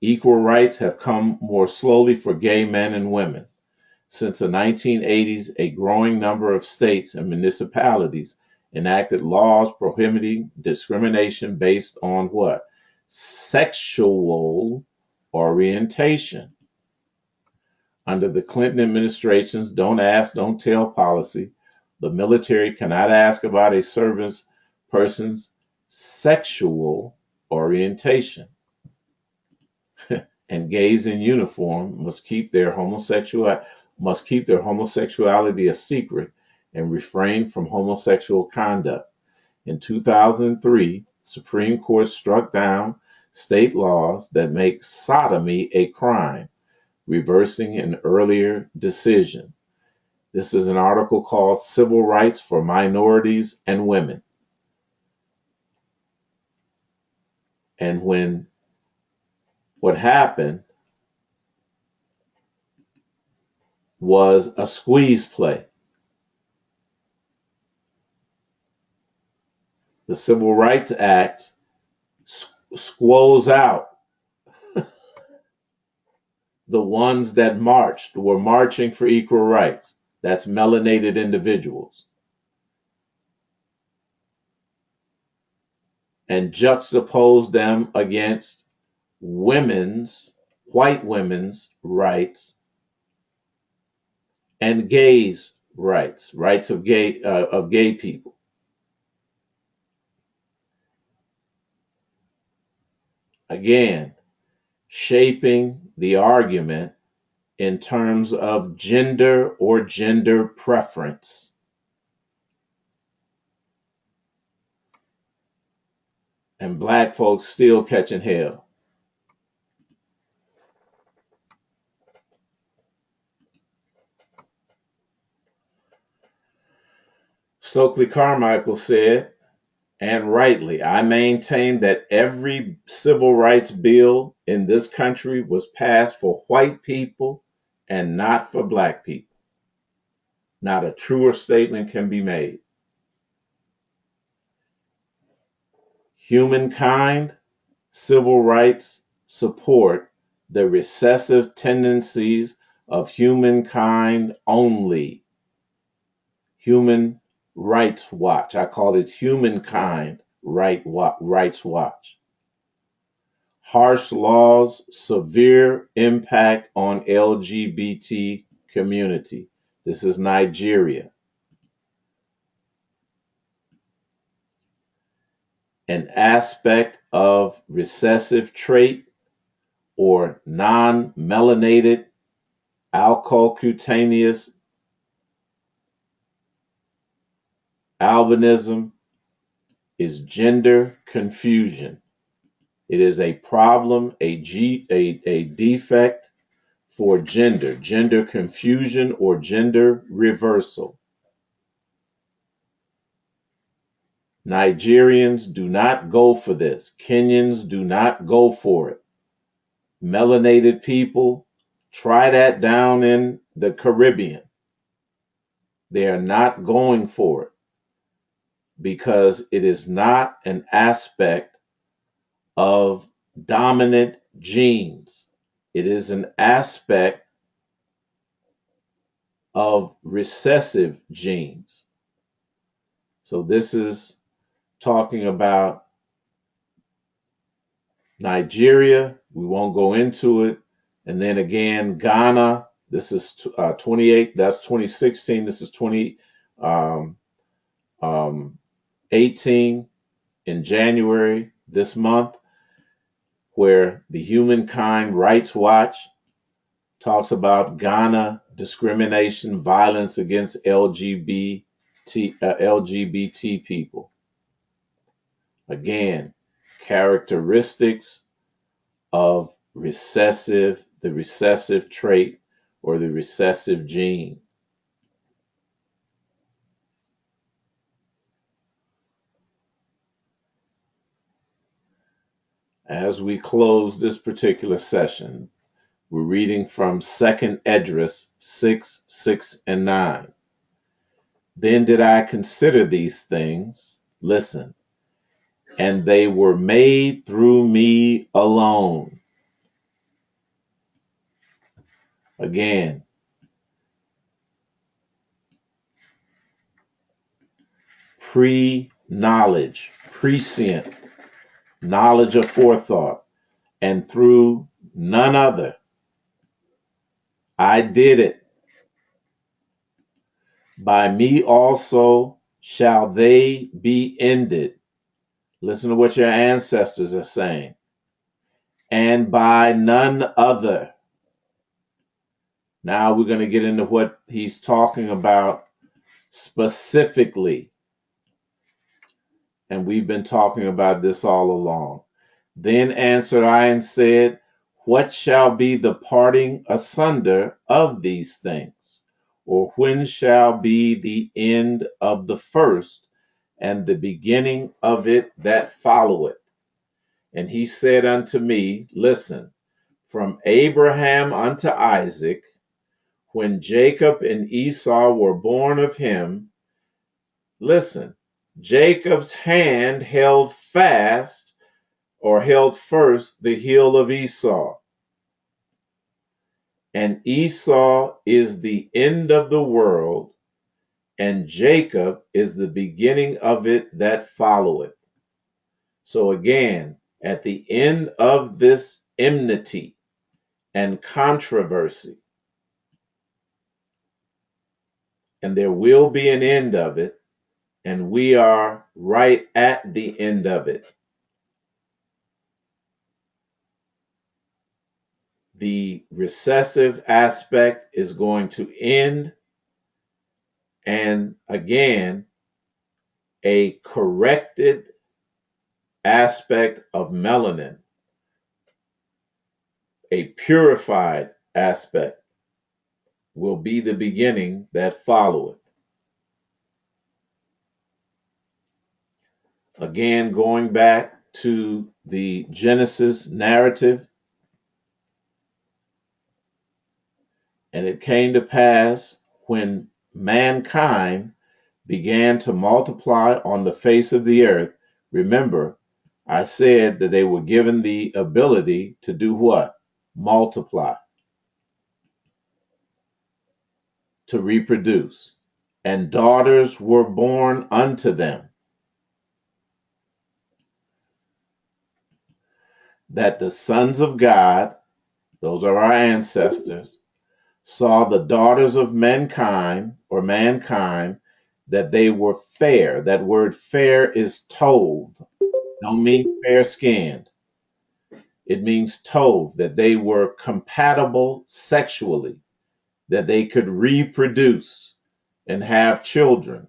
Equal rights have come more slowly for gay men and women. Since the 1980s, a growing number of states and municipalities enacted laws prohibiting discrimination based on what? Sexual orientation. Under the Clinton administration's Don't Ask, Don't Tell policy, the military cannot ask about a service person's sexual orientation. And gays in uniform must keep their homosexuality a secret and refrain from homosexual conduct. In 2003, Supreme Court struck down state laws that make sodomy a crime, reversing an earlier decision. This is an article called Civil Rights for Minorities and Women. And what happened was a squeeze play. The Civil Rights Act squoze out the ones that were marching for equal rights. That's melanated individuals. And juxtapose them against white women's rights and gays' rights of gay people. Again, shaping the argument in terms of gender or gender preference. And black folks still catching hell. Stokely Carmichael said, and rightly, I maintain that every civil rights bill in this country was passed for white people and not for black people. Not a truer statement can be made. Humankind, civil rights support the recessive tendencies of humankind only. Human Rights Watch. I called it Humankind Rights Watch. Harsh laws, severe impact on LGBT community. This is Nigeria. An aspect of recessive trait or non-melanated Oculocutaneous albinism is gender confusion. It is a problem, a defect for gender confusion or gender reversal. Nigerians do not go for this. Kenyans do not go for it. Melanated people, try that down in the Caribbean. They are not going for it because it is not an aspect of dominant genes. It is an aspect of recessive genes. So this is talking about Nigeria. We won't go into it. And then again, Ghana. This is 28. That's 2016. This is 2018 in January this month, where the Humankind Rights Watch talks about Ghana discrimination, violence against LGBT people. Again, characteristics of the recessive trait or the recessive gene. As we close this particular session, we're reading from 2nd Esdras 6, 6, and 9. Then did I consider these things, listen, and they were made through me alone. Again, pre-knowledge, prescient, knowledge of forethought, and through none other. I did it. By me also shall they be ended. Listen to what your ancestors are saying. And by none other. Now we're going to get into what he's talking about specifically. And we've been talking about this all along. Then answered I and said, what shall be the parting asunder of these things? Or when shall be the end of the first and the beginning of it that followeth? And he said unto me, listen, from Abraham unto Isaac, when Jacob and Esau were born of him, listen, Jacob's hand held fast or held first the heel of Esau. And Esau is the end of the world, and Jacob is the beginning of it that followeth. So again, at the end of this enmity and controversy, and there will be an end of it, and we are right at the end of it. The recessive aspect is going to end, and again, a corrected aspect of melanin, a purified aspect, will be the beginning that followeth. Again, going back to the Genesis narrative, and it came to pass when mankind began to multiply on the face of the earth. Remember, I said that they were given the ability to do what? Multiply, to reproduce. And daughters were born unto them, that the sons of God, those are our ancestors, saw the daughters of mankind, or mankind, that they were fair. That word fair is tov. Don't mean fair skinned. It means tov, that they were compatible sexually, that they could reproduce and have children.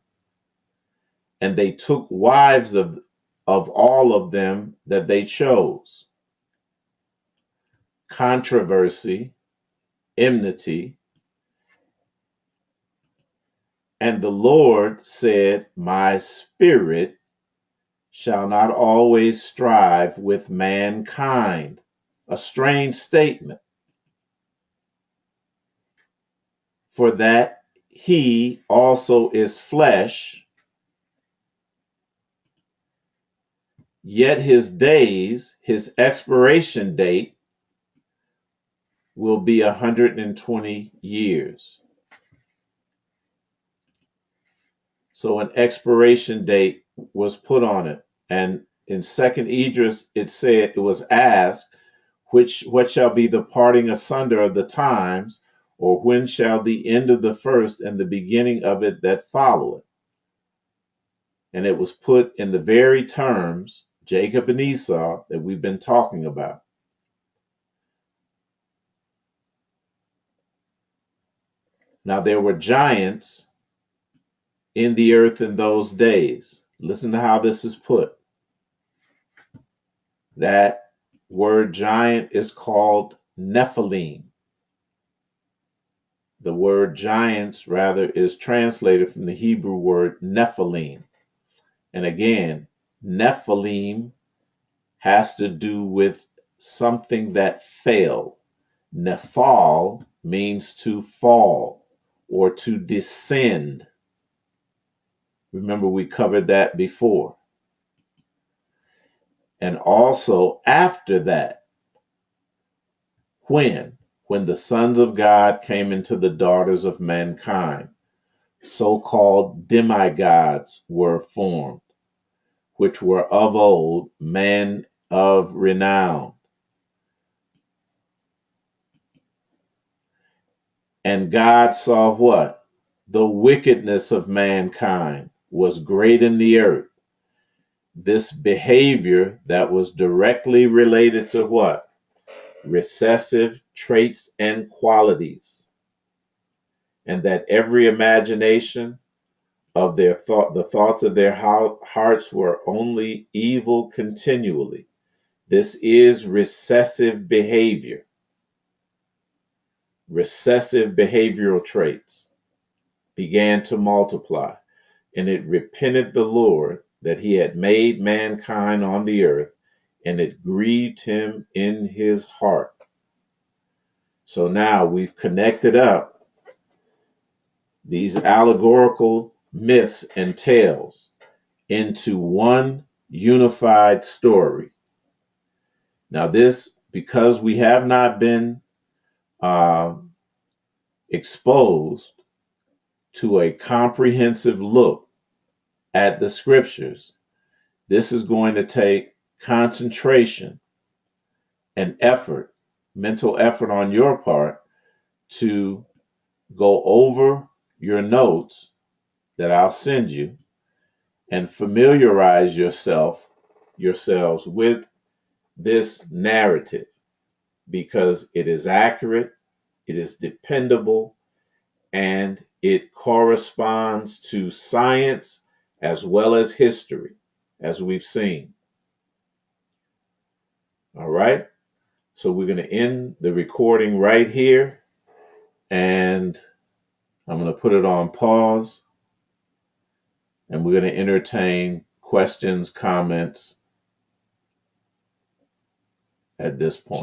And they took wives of all of them that they chose. Controversy, enmity. And the Lord said, my spirit shall not always strive with mankind. A strange statement. For that he also is flesh, yet his days, his expiration date, will be 120 years. So an expiration date was put on it. And in Second Idris, it said, it was asked, what shall be the parting asunder of the times, or when shall the end of the first and the beginning of it that followeth? And it was put in the very terms, Jacob and Esau, that we've been talking about. Now there were giants in the earth in those days. Listen to how this is put. That word giant is called Nephilim. The word giants, rather, is translated from the Hebrew word Nephilim. And again, Nephilim has to do with something that fell. Nephal means to fall or to descend. Remember, we covered that before. And also after that, when the sons of God came into the daughters of mankind, so-called demigods were formed, which were of old men of renown. And God saw what? The wickedness of mankind was great in the earth. This behavior that was directly related to what? Recessive traits and qualities. And that every imagination of their thought, the thoughts of their hearts were only evil continually. This is recessive behavior, recessive behavioral traits began to multiply, and it repented the Lord that he had made mankind on the earth, and it grieved him in his heart. So now we've connected up these allegorical myths and tales into one unified story. Now, this, because we have not been exposed to a comprehensive look at the scriptures, this is going to take concentration and effort, mental effort on your part to go over your notes that I'll send you and familiarize yourselves with this narrative, because it is accurate, it is dependable, and it corresponds to science as well as history, as we've seen. All right. So we're going to end the recording right here, and I'm going to put it on pause, and we're going to entertain questions, comments at this point.